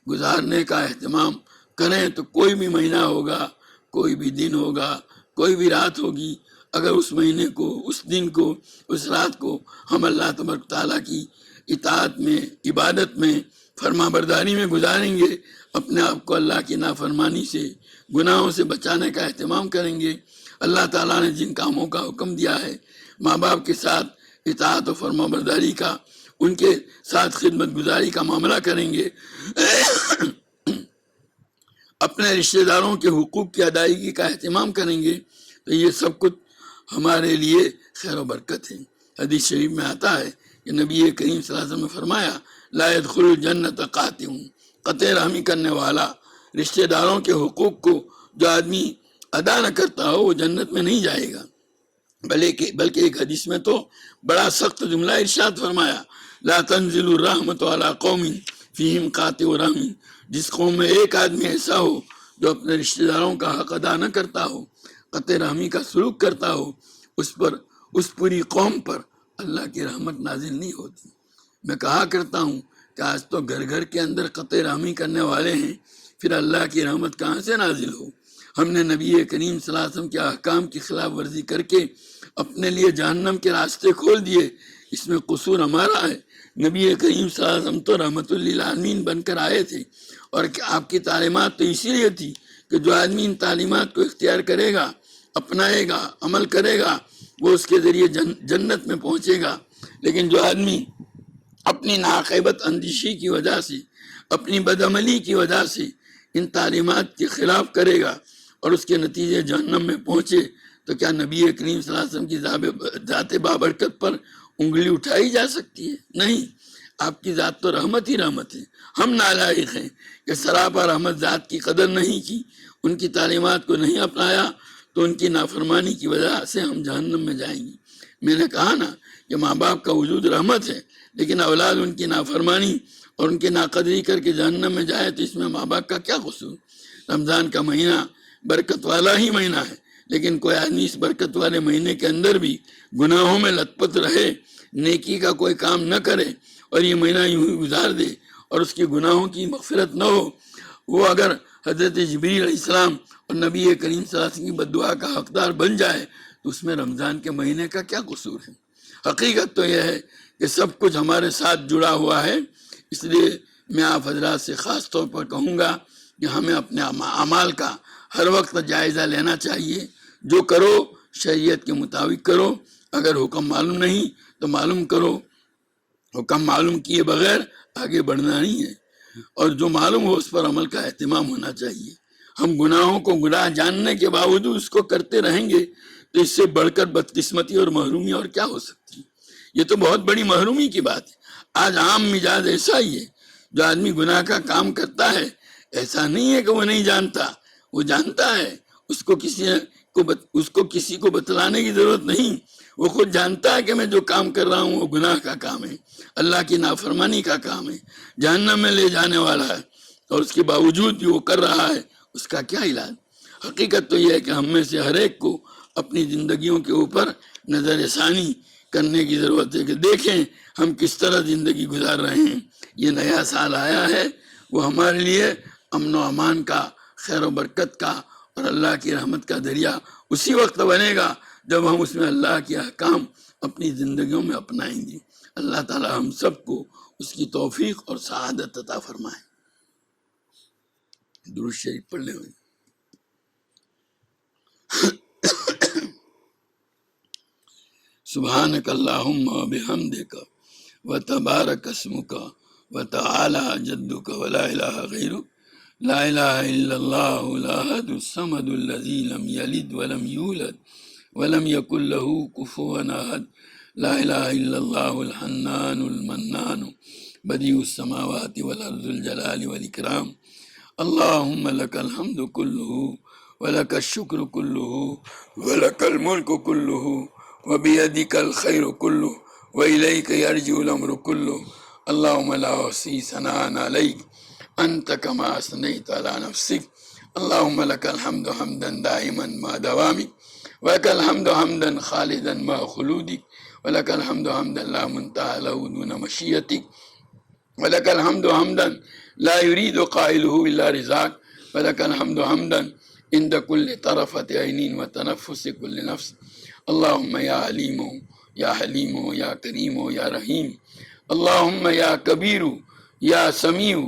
گزارنے کا اہتمام کریں، تو کوئی بھی مہینہ ہوگا، کوئی بھی دن ہوگا، کوئی بھی رات ہوگی، اگر اس مہینے کو، اس دن کو، اس رات کو ہم اللہ تبارک تعالیٰ کی اطاعت میں، عبادت میں، فرما برداری میں گزاریں گے، اپنے آپ کو اللہ کی نافرمانی سے، گناہوں سے بچانے کا اہتمام کریں گے، اللہ تعالیٰ نے جن کاموں کا حکم دیا ہے ماں باپ کے ساتھ اطاعت و فرما برداری کا، ان کے ساتھ خدمت گزاری کا معاملہ کریں گے، اپنے رشتہ داروں کے حقوق کی ادائیگی کا اہتمام کریں گے، تو یہ سب کچھ ہمارے لیے خیر و برکت ہے۔ حدیث شریف میں آتا ہے کہ نبی کریم صلی اللہ علیہ وسلم نے فرمایا لا يدخل الجنت قاطع، قطع رحمی کرنے والا، رشتہ داروں کے حقوق کو جو آدمی ادا نہ کرتا ہو وہ جنت میں نہیں جائے گا۔ بلکہ ایک حدیث میں تو بڑا سخت جملہ ارشاد فرمایا لا تنزل الرحمت علی قوم فیہم قاطع رحم، جس قوم میں ایک آدمی ایسا ہو جو اپنے رشتہ داروں کا حق ادا نہ کرتا ہو، قطع رحمی کا سلوک کرتا ہو، اس پوری قوم پر اللہ کی رحمت نازل نہیں ہوتی۔ میں کہا کرتا ہوں کہ آج تو گھر گھر کے اندر قطع رحمی کرنے والے ہیں، پھر اللہ کی رحمت کہاں سے نازل ہو؟ ہم نے نبی کریم صلی اللہ علیہ وسلم کے احکام کی خلاف ورزی کر کے اپنے لیے جہنم کے راستے کھول دیے، اس میں قصور ہمارا ہے۔ نبی کریم صلی اللہ علیہ وسلم تو رحمت للعالمین بن کر آئے تھے، اور آپ کی تعلیمات تو اسی لیے تھی کہ جو آدمی ان تعلیمات کو اختیار کرے گا، اپنائے گا، عمل کرے گا، وہ اس کے ذریعے جنت میں پہنچے گا۔ لیکن جو آدمی اپنی ناقیبت اندیشی کی وجہ سے، اپنی بدعملی کی وجہ سے ان تعلیمات کے خلاف کرے گا اور اس کے نتیجے جہنم میں پہنچے، تو کیا نبی کریم صلی اللہ علیہ وسلم کی ذات بابرکت پر انگلی اٹھائی جا سکتی ہے؟ نہیں، آپ کی ذات تو رحمت ہی رحمت ہے۔ ہم نالائق ہیں کہ سراپا رحمت ذات کی قدر نہیں کی، ان کی تعلیمات کو نہیں اپنایا، تو ان کی نافرمانی کی وجہ سے ہم جہنم میں جائیں گے۔ میں نے کہا نا کہ ماں باپ کا وجود رحمت ہے، لیکن اولاد ان کی نافرمانی اور ان کی ناقدری کر کے جہنم میں جائے تو اس میں ماں باپ کا کیا قصور؟ رمضان کا مہینہ برکت والا ہی مہینہ ہے، لیکن کوئی آدمی اس برکت والے مہینے کے اندر بھی گناہوں میں لت پت رہے، نیکی کا کوئی کام نہ کرے اور یہ مہینہ یوں ہی گزار دے اور اس کے گناہوں کی مغفرت نہ ہو، وہ اگر حضرت جبریل علیہ السلام اور نبی کریم صلی اللہ علیہ وسلم کی بددعا کا حقدار بن جائے تو اس میں رمضان کے مہینے کا کیا قصور ہے؟ حقیقت تو یہ ہے کہ سب کچھ ہمارے ساتھ جڑا ہوا ہے، اس لیے میں آپ حضرات سے خاص طور پر کہوں گا کہ ہمیں اپنے اعمال کا ہر وقت جائزہ لینا چاہیے۔ جو کرو شریعت کے مطابق کرو، اگر حکم معلوم نہیں تو معلوم کرو، حکم معلوم کیے بغیر آگے بڑھنا نہیں ہے، اور جو معلوم ہو اس پر عمل کا اہتمام ہونا چاہیے۔ ہم گناہوں کو گناہ جاننے کے باوجود اس کو کرتے رہیں گے تو اس سے بڑھ کر بدقسمتی اور محرومی اور کیا ہو سکتی ہے؟ یہ تو بہت بڑی محرومی کی بات ہے۔ آج عام مزاج ایسا ہی ہے، جو آدمی گناہ کا کام کرتا ہے ایسا نہیں ہے کہ وہ نہیں جانتا، وہ جانتا ہے، اس کو کسی کو بتلانے کی ضرورت نہیں، وہ خود جانتا ہے کہ میں جو کام کر رہا ہوں وہ گناہ کا کام ہے، اللہ کی نافرمانی کا کام ہے، جہنم میں لے جانے والا ہے، اور اس کے باوجود بھی وہ کر رہا ہے، اس کا کیا علاج؟ حقیقت تو یہ ہے کہ ہم میں سے ہر ایک کو اپنی زندگیوں کے اوپر نظر ثانی کرنے کی ضرورت ہے کہ دیکھیں ہم کس طرح زندگی گزار رہے ہیں۔ یہ نیا سال آیا ہے، وہ ہمارے لیے امن و امان کا، خیر و برکت کا اور اللہ کی رحمت کا ذریعہ اسی وقت بنے گا جب ہم اس میں اللہ کے احکام اپنی زندگیوں میں اپنائیں گے۔ اللہ تعالی ہم سب کو اس کی توفیق اور سعادت عطا فرمائے۔ درود شریف پڑھ لیں۔ سبحانک اللہم و بحمدک و تبارک اسمک و تعالی جدک و لا الہ غیرک، لا الہ الا اللہ الاحد الصمد الذی لم یلد ولم یولد ولم یکن له کفوا احد، لا الہ الا اللہ الحنان المنان بدیع السماوات والارض ذو الجلال والاکرام، اللہم لک الحمد کلہ ولک الشکر کلہ ولک الملک کلہ وبیدک الخیر کلہ وإليك يرجع الأمر كله اللهم لا أحصي ثناء عليك أنت كما أثنيت على نفسك اللهم لك الحمد حمدا دائما مع دوامك ولك الحمد حمدا خالدا مع خلودك ولك الحمد حمدا لا منتهى له دون مشيتك ولك الحمد حمدا لا يريد قائله إلا رضاك ولك الحمد حمدا عند كل طرفة عين وتنفس كل نفس اللهم يا عليم يا حليم يا كريم يا رحيم اللهم يا كبير يا سميع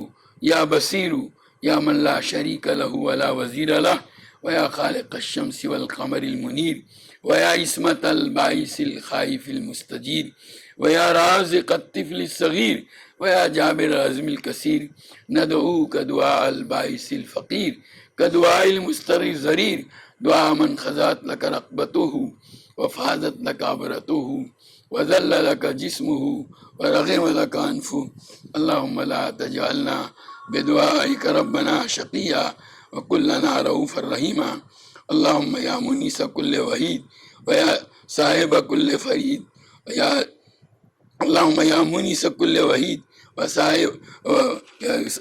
يا بصير يا من لا شريك له ولا وزير له ويا خالق الشمس والقمر المنير ويا عصمة الباعث الخائف المستجير ويا رازق الطفل الصغير ويا جابر العزم الكثير ندعوك دعاء الباعث الفقير كدعاء المستر الزرير دعاء من خزات لك رقبته وفازت لك عبرته وذل لك جسمه ورغم لك أنفه اللهم لا تجعلنا بدعائك ربنا شقيا وكلنا رؤوفا رحيما اللهم يا منيس كل وحيد ويا صاحب كل فريد ويا اللهم يا منيس كل وحيد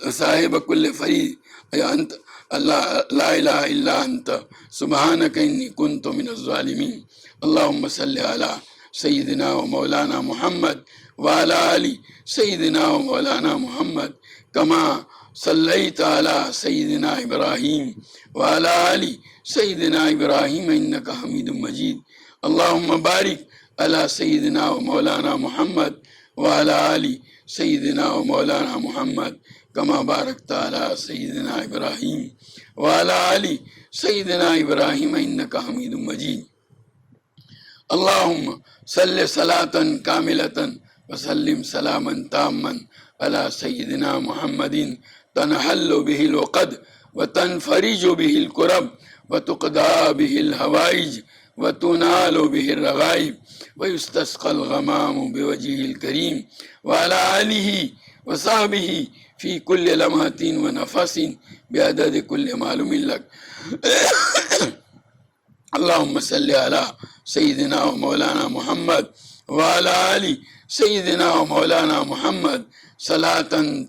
وصاحب كل فريد يا أنت الله لا إله إلا أنت سبحانك إني كنت من الظالمين اللهم صل على سيدنا ومولانا محمد وعلى آل سيدنا ومولانا محمد كما صليت على سيدنا إبراهيم وعلى آل سيدنا إبراهيم إنك حميد مجيد اللهم بارك على سيدنا ومولانا محمد وعلى آل سيدنا ومولانا محمد كما باركت على سيدنا إبراهيم وعلى آل سيدنا إبراهيم إنك حميد مجيد اللهم صل صلاة كاملة وسلم سلاما تاما على سيدنا محمد تنحل به العقد وتنفرج به الكرب وتقضى به الهوائج وتنال به الرغائب ويستسقى الغمام بوجهه الكريم وعلى آله وصحبه في كل لمحة ونفس بعدد كل معلوم لك اللهم صل على سيدنا ومولانا محمد وعلى آل سيدنا ومولانا محمد صلاة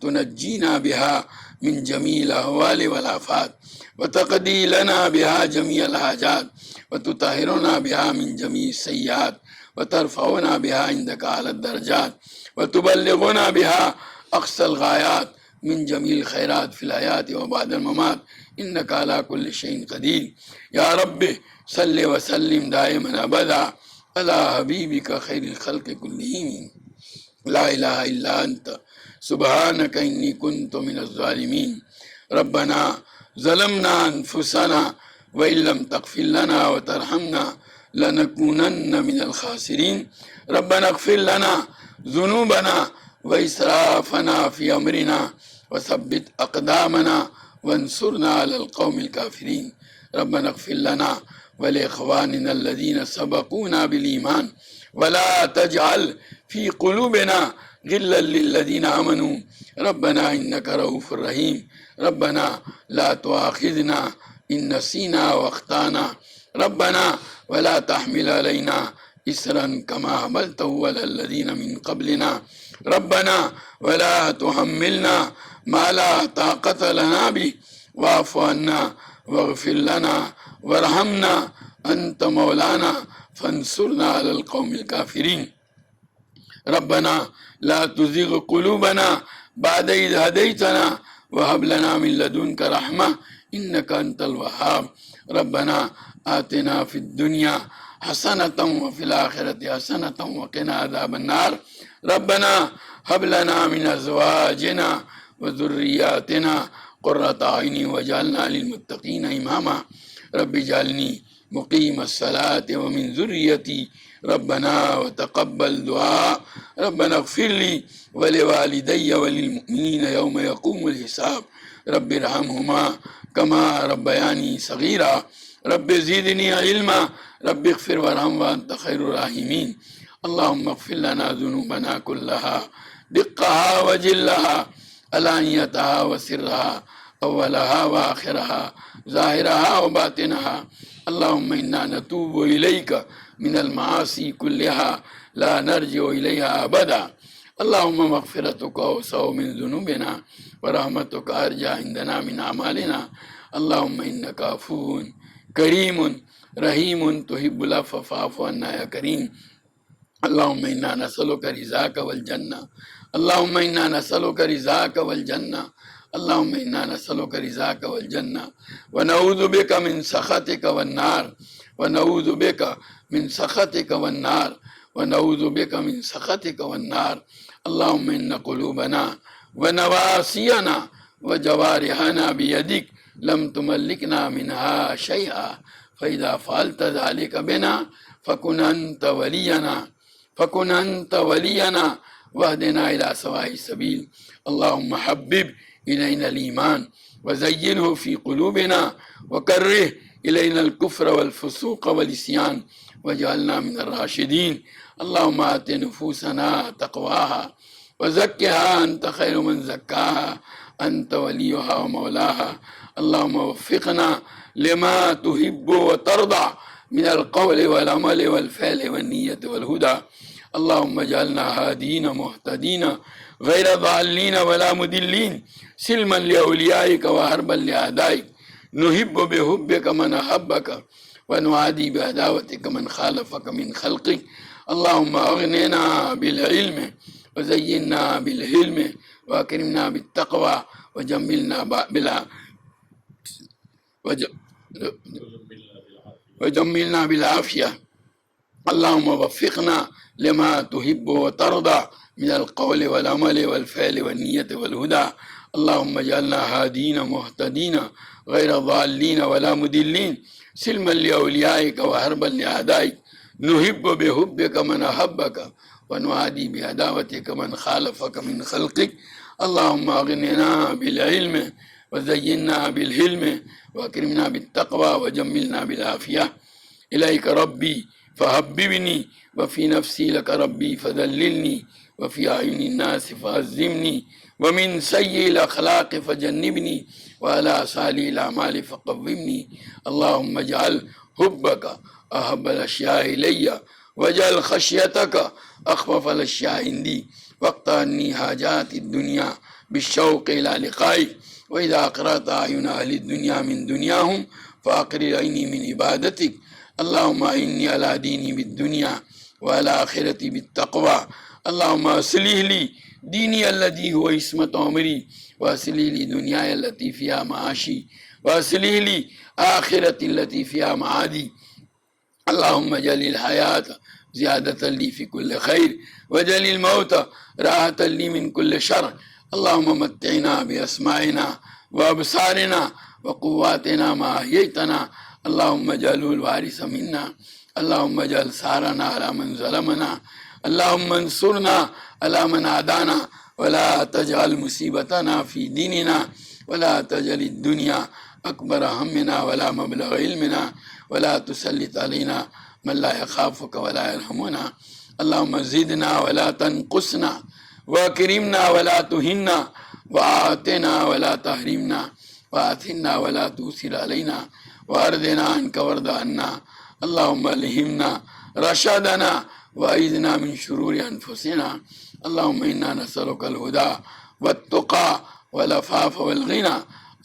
تنجينا بها من جميع الأهوال والآفات وتقضي لنا بها جميع الحاجات وتطهرنا بها من جميع السيئات وترفعنا بها عندك أعلى الدرجات وتبلغنا بها أقصى الغايات من جميع الخيرات في الحياة وبعد الممات إنك على كل شيء قدير يا رب صل وسلم دائما أبدا على حبيبك خير الخلق كلهم لا إله إلا أنت سبحانك إني كنت من الظالمين ربنا ظلمنا أنفسنا وإن لم تغفر لنا وترحمنا لنكونن من الخاسرين ربنا اغفر لنا ذنوبنا وإسرافنا في أمرنا وثبت أقدامنا وانصرنا على القوم الكافرين ربنا اغفر لنا ولإخواننا الذين سبقونا بالإيمان ولا تجعل في قلوبنا غلا للذين آمنوا ربنا إنك رؤوف رحيم ربنا لا تؤاخذنا إن نسينا وأخطأنا ربنا ولا تحمل علينا إسرا كما حملته على الذين من قبلنا ربنا ولا تحملنا ما لا طاقة لنا به واعف عنا واغفر لنا وارحمنا أنت مولانا فانصرنا على القوم الكافرين ربنا لا تزغ قلوبنا بعد إذ هديتنا وهب لنا من لدنك رحمة إنك أنت الوهاب ربنا آتنا في الدنيا حسنة وفي الآخرة حسنة وقنا عذاب النار ربنا هب لنا من أزواجنا وذرياتنا قرة أعين واجعلنا للمتقين إماما رب اجعلني مقيم الصلاة ومن ذريتي ربنا وتقبل دعاء ربنا اغفر لي ولوالدي وللمؤمنين يوم يقوم الحساب رب ارحمهما كما ربياني صغيرا رب زدني علما رب اغفر وارحم وأنت خير الراحمين اللهم اغفر لنا ذنوبنا كلها دقها وجلها علانيتها وسرها أولها وآخرها ظاهرها وباطنها. اللهم إنا نتوب إليك من المعاصي كلها لا نرجع إليها أبدا. اللهم مغفرتك أوسع من ذنوبنا ورحمتك أرجى عندنا من أعمالنا. اللهم إنك عفو كريم رحيم تحب العفو فاعف عنا يا كريم. اللهم إنا نسألك رضاك والجنة. اللهم إنا نسألك رضاك والجنة. اللهم إنا نسألك رضاك والجنة ونعوذ بك من سخطك والنار. ونعوذ بك من سخطك والنار. ونعوذ بك من سخطك والنار. اللهم إن قلوبنا ونواسينا وجوارحنا بيدك لم تملكنا منها شيئا، فإذا فعلت ذلك بنا فكن أنت ولينا، فكن أنت ولينا واهدنا إلى سواء السبيل. اللهم حبب إلينا الإيمان وزينه في قلوبنا وكره إلينا الكفر والفسوق والعصيان واجعلنا من الراشدين. اللهم آت نفوسنا تقواها وزكها أنت خير من زكاها أنت وليها ومولاها. اللهم وفقنا لما تحب وترضى من القول والعمل والفعل والنية والهدى. اللهم اجعلنا هادين مهتدين غير ضالين ولا مضلين، سلما لأوليائك وحربا لأعدائك. نحب بحبك من أحبك ونعادي بعداوتك من خالفك من خلقك. اللهم أغننا بالعلم وزينا بالحلم وأكرمنا بالتقوى وجملنا بالعافية. اللهم وفقنا لما تحب وترضى من القول والعمل والفعل والنية والهدى. اللهم اجعلنا هادين مهتدين غير ضالين ولا مضلين، سلما لأوليائك وحربا لأعدائك. نحب بحبك من أحبك ونعادي بعداوتك من خالفك من خلقك. اللهم أغننا بالعلم وزينا بالحلم وأكرمنا بالتقوى وجملنا بالعافية. إليك ربي فحببني وفي نفسي لك ربي فذللني وفي أعين الناس فعزمني ومن سيء الأخلاق فجنبني وعلى صالح الأعمال فقومني. اللهم اجعل حبك أحب الأشياء إلي واجعل خشيتك أخفف الأشياء عندي واقطع عني حاجات الدنيا بالشوق إلى لقائك. وإذا أقرأت أعين أهل الدنيا من دنياهم فأقرر عيني من عبادتك. اللهم إني على ديني بالدنيا وعلى آخرتي بالتقوى. اللهم أصلح لي ديني الذي هو عصمة عمري، وأصلح لي دنياي التي فيها معاشي، وأصلح لي آخرتي التي فيها معادي. اللهم اجعل الحياة زيادة لي في كل خير واجعل الموت راحة لي من كل شر. اللهم متعنا بأسماعنا وأبصارنا وقواتنا ما أحييتنا. اللهم اجعله الوارث منا. اللهم اجعل ثارنا على من ظلمنا. اللهم انصرنا على من عادانا ولا تجعل مصيبتنا في ديننا ولا تجعل الدنيا أكبر همنا ولا مبلغ علمنا ولا تسلط علينا من لا يخافك ولا يرحمنا. اللهم زدنا ولا تنقصنا وأكرمنا ولا تهنا وآتنا ولا تحرمنا وآثنا ولا تؤثر علينا وأرضنا عنك وارض عنا. اللهم ألهمنا رشدنا وأعذنا من شرور أنفسنا. اللهم إنا نسألك الهدى والتقى والعفاف والغنى.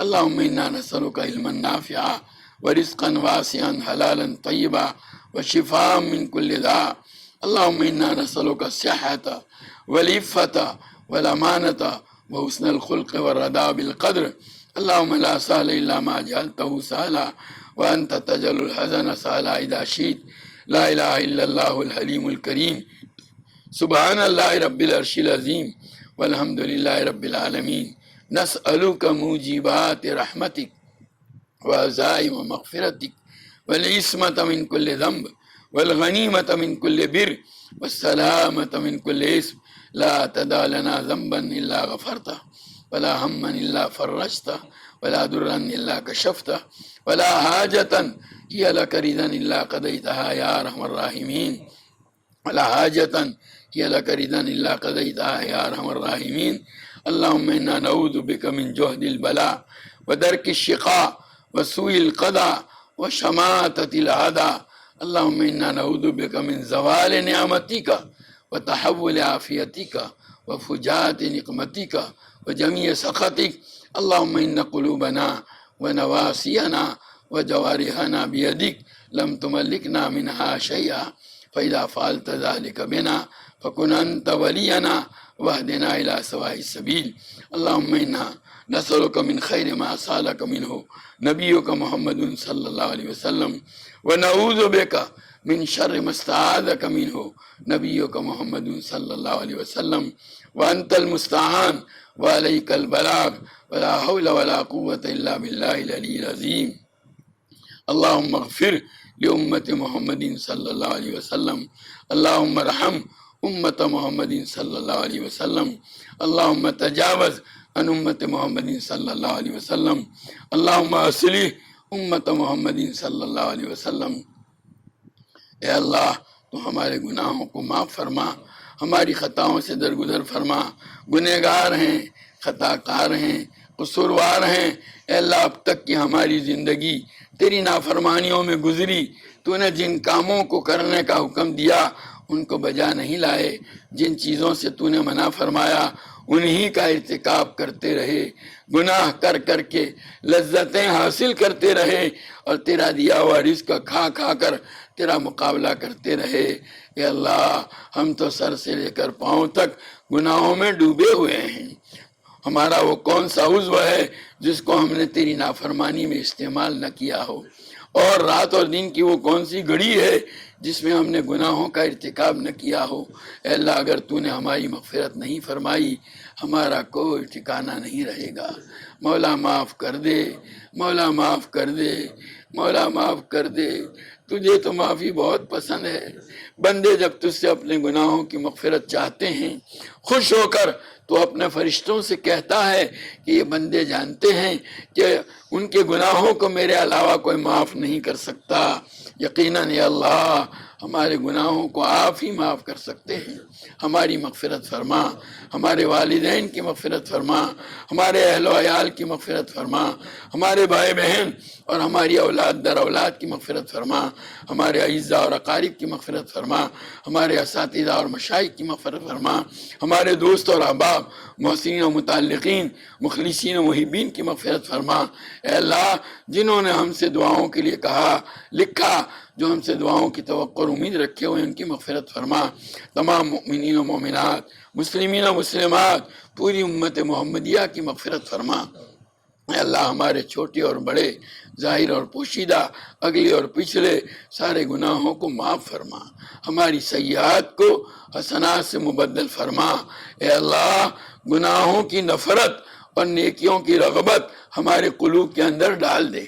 اللهم إنا نسألك علما نافعا ورزقا واسعا حلالا طيبا وشفاء من كل داء. اللهم إنا نسألك الصحة والعفة والأمانة وحسن الخلق والرضا بالقدر. اللهم لا سهل إلا ما جعلته سهلا وأنت تجعل الحزن سهلا إذا شئت. لا إله إلا الله الحليم الكريم. سبحان الله رب العرش العظيم والحمد لله رب العالمين. نسألك موجبات رحمتك وعزائم مغفرتك والعصمة من كل ذنب والغنيمة من كل بر والسلامة من كل اسم. لا تدع لنا ذنبا إلا غفرته ولا هما إلا فرجته ولا ضرا إلا كشفته ولا حاجة هي لك رضا إلا قضيتها يا أرحم الراحمين. ولا حاجة هي لك رضا إلا قضيتها يا أرحم الراحمين. اللهم إنا نعوذ بك من جهد البلاء ودرك الشقاء وسوء القضاء وشماتة الأعداء. اللهم إنا نعوذ بك من زوال نعمتك وتحول عافيتك وفجاءة نقمتك وجميع سخطك. اللهم إن قلوبنا ونواسينا وجوارحنا بيدك لم تملكنا منها شيئا، فإذا فعلت ذلك بنا فكن أنت ولينا واهدنا إلى سواء السبيل. اللهم إنا نسألك من خير ما سألك منه نبيك محمد صلى الله عليه وسلم، ونعوذ بك من شر ما استعاذك منه نبيك محمد صلى الله عليه وسلم، وأنت المستعان وعليك البلاغ، ولا حول ولا قوة إلا بالله العلي العظيم. اللهم اغفر لأمة محمد صلى الله عليه وسلم. اللهم ارحم أمة محمد صلى الله عليه وسلم. اللهم تجاوز عن أمة محمد صلى الله عليه وسلم. اللهم اصلح أمة محمد صلى الله عليه وسلم. اے اللہ تو ہمارے گناہوں کو معاف فرما، ہماری خطاؤں سے درگزر فرما. گنہگار ہیں، خطا کار ہیں، قصوروار ہیں. اے اللہ اب تک کی ہماری زندگی تیری نافرمانیوں میں گزری. تو نے جن کاموں کو کرنے کا حکم دیا ان کو بجا نہیں لائے، جن چیزوں سے تو نے منع فرمایا انہی کا ارتکاب کرتے رہے، گناہ کر کر کے لذتیں حاصل کرتے رہے، اور تیرا دیا ہوا رزق کھا کھا کر تیرا مقابلہ کرتے رہے. اے اللہ ہم تو سر سے لے کر پاؤں تک گناہوں میں ڈوبے ہوئے ہیں. ہمارا وہ کون سا عضو ہے جس کو ہم نے تیری نافرمانی میں استعمال نہ کیا ہو، اور رات اور دن کی وہ کون سی گھڑی ہے جس میں ہم نے گناہوں کا ارتکاب نہ کیا ہو. اے اللہ اگر تو نے ہماری مغفرت نہیں فرمائی ہمارا کوئی ٹھکانہ نہیں رہے گا. مولا معاف کر دے، مولا معاف کر دے، مولا معاف کر دے. تجھے تو معافی بہت پسند ہے. بندے جب تجھ سے اپنے گناہوں کی مغفرت چاہتے ہیں خوش ہو کر تو اپنے فرشتوں سے کہتا ہے کہ یہ بندے جانتے ہیں کہ ان کے گناہوں کو میرے علاوہ کوئی معاف نہیں کر سکتا. یقیناً یا اللہ ہمارے گناہوں کو آپ ہی معاف کر سکتے ہیں. ہماری مغفرت فرما، ہمارے والدین کی مغفرت فرما، ہمارے اہل و عیال کی مغفرت فرما، ہمارے بھائی بہن اور ہماری اولاد در اولاد کی مغفرت فرما، ہمارے اعزاء اور اقارب کی مغفرت فرما، ہمارے اساتذہ اور مشائخ کی مغفرت فرما، ہمارے دوست اور احباب، محسنین و متعلقین، مخلصین و محبین کی مغفرت فرما. اے اللہ جنہوں نے ہم سے دعاؤں کے لیے کہا لکھا، جو ہم سے دعاؤں کی توقع اور امید رکھے ہوئے ان کی مغفرت فرما. تمام مؤمنین و مومنات، مسلمین و مسلمات، پوری امت محمدیہ کی مغفرت فرما. اے اللہ ہمارے چھوٹے اور بڑے، ظاہر اور پوشیدہ، اگلے اور پچھلے سارے گناہوں کو معاف فرما. ہماری سیئات کو حسنات سے مبدل فرما. اے اللہ گناہوں کی نفرت اور نیکیوں کی رغبت ہمارے قلوب کے اندر ڈال دے.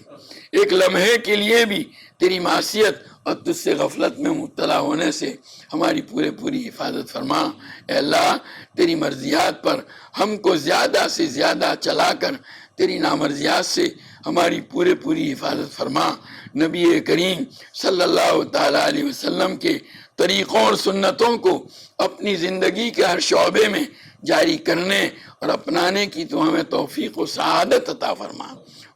ایک لمحے کے لیے بھی تیری معصیت اور تجھ سے غفلت میں مبتلا ہونے سے ہماری پوری حفاظت فرما. اے اللہ تیری مرضیات پر ہم کو زیادہ سے زیادہ چلا کر تیری نامرضیات سے ہماری پوری حفاظت فرما. نبی کریم صلی اللہ تعالیٰ علیہ وسلم کے طریقوں اور سنتوں کو اپنی زندگی کے ہر شعبے میں جاری کرنے اور اپنانے کی تو ہمیں توفیق و سعادت عطا فرما.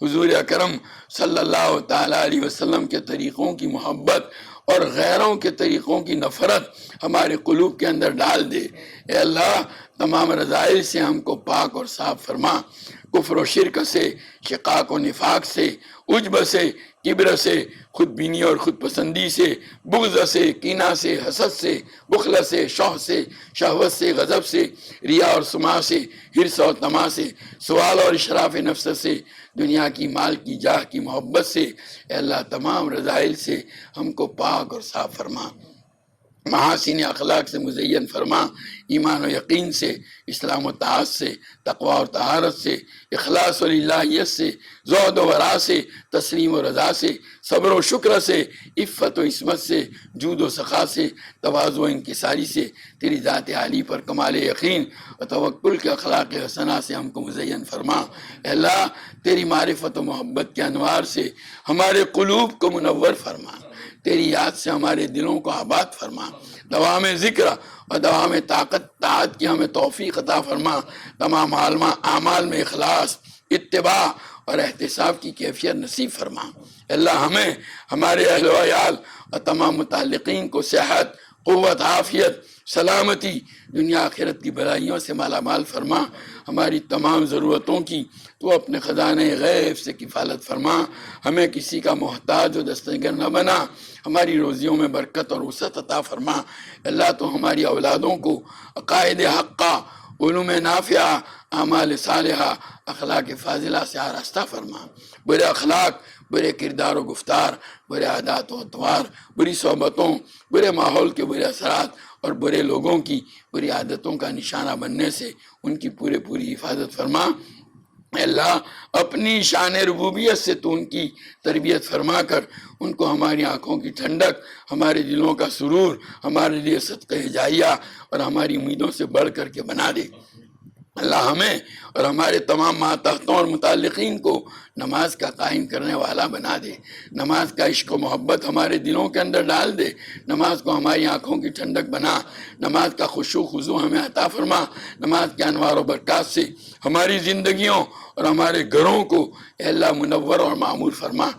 حضور اکرم صلی اللہ تعالیٰ علیہ وسلم کے طریقوں کی محبت اور غیروں کے طریقوں کی نفرت ہمارے قلوب کے اندر ڈال دے. اے اللہ تمام رذائل سے ہم کو پاک اور صاف فرما. کفر و شرک سے، شقاق و نفاق سے، عجب سے، کبر سے، خود بینی اور خود پسندی سے، بغض سے، کینہ سے، حسد سے، بخل سے، شوہ سے، شہوت سے، غضب سے، ریا اور سماع سے، حرص اور طمع سے، سوال اور اشراف نفس سے، دنیا کی، مال کی، جاہ کی محبت سے. اے اللہ تمام رذائل سے ہم کو پاک اور صاف فرما. محاسن اخلاق سے مزین فرما. ایمان و یقین سے، اسلام و طاعت سے، تقوی اور طہارت سے، اخلاص و للہیت سے، زہد و ورع سے، تسلیم و رضا سے، صبر و شکر سے، عفت و عصمت سے، جود و سخا سے، تواضع و انکساری سے، تیری ذات عالی پر کمال یقین اور توکل کے اخلاق حسنہ سے ہم کو مزین فرما. اے اللہ تیری معرفت و محبت کے انوار سے ہمارے قلوب کو منور فرما. تیری یاد سے ہمارے دلوں کو آباد فرما. دوام ذکر اور دوام طاعت کی ہمیں توفیق عطا فرما. تمام اعمال میں اخلاص، اتباع اور احتساب کی کیفیت نصیب فرما۔ اللہ ہمیں، ہمارے اہل و عیال اور تمام متعلقین کو صحت، قوت، عافیت، سلامتی، دنیا آخرت کی بھلائیوں سے مالا مال فرما۔ ہماری تمام ضرورتوں کی تو اپنے خزانے غیب سے کفالت فرما۔ ہمیں کسی کا محتاج و دستگیر نہ بنا، ہماری روزیوں میں برکت اور وسعت عطا فرما۔ اللہ تو ہماری اولادوں کو عقائد حقہ، علوم نافعہ، اعمال صالحہ، اخلاق فاضلہ سے آراستہ فرما۔ برے اخلاق، برے کردار و گفتار، برے عادات و اطوار، بری صحبتوں، برے ماحول کے برے اثرات اور برے لوگوں کی بری عادتوں کا نشانہ بننے سے ان کی پوری حفاظت فرما۔ اے اللہ اپنی شان ربوبیت سے تو ان کی تربیت فرما کر ان کو ہماری آنکھوں کی ٹھنڈک، ہمارے دلوں کا سرور، ہمارے لیے صدقہ جاریہ اور ہماری امیدوں سے بڑھ کر کے بنا دے۔ اللہ ہمیں اور ہمارے تمام ماتحتوں اور متعلقین کو نماز کا قائم کرنے والا بنا دے۔ نماز کا عشق و محبت ہمارے دلوں کے اندر ڈال دے۔ نماز کو ہماری آنکھوں کی ٹھنڈک بنا۔ نماز کا خشوع خضوع ہمیں عطا فرما۔ نماز کے انوار و برکات سے ہماری زندگیوں اور ہمارے گھروں کو اے اللہ منور اور معمور فرما۔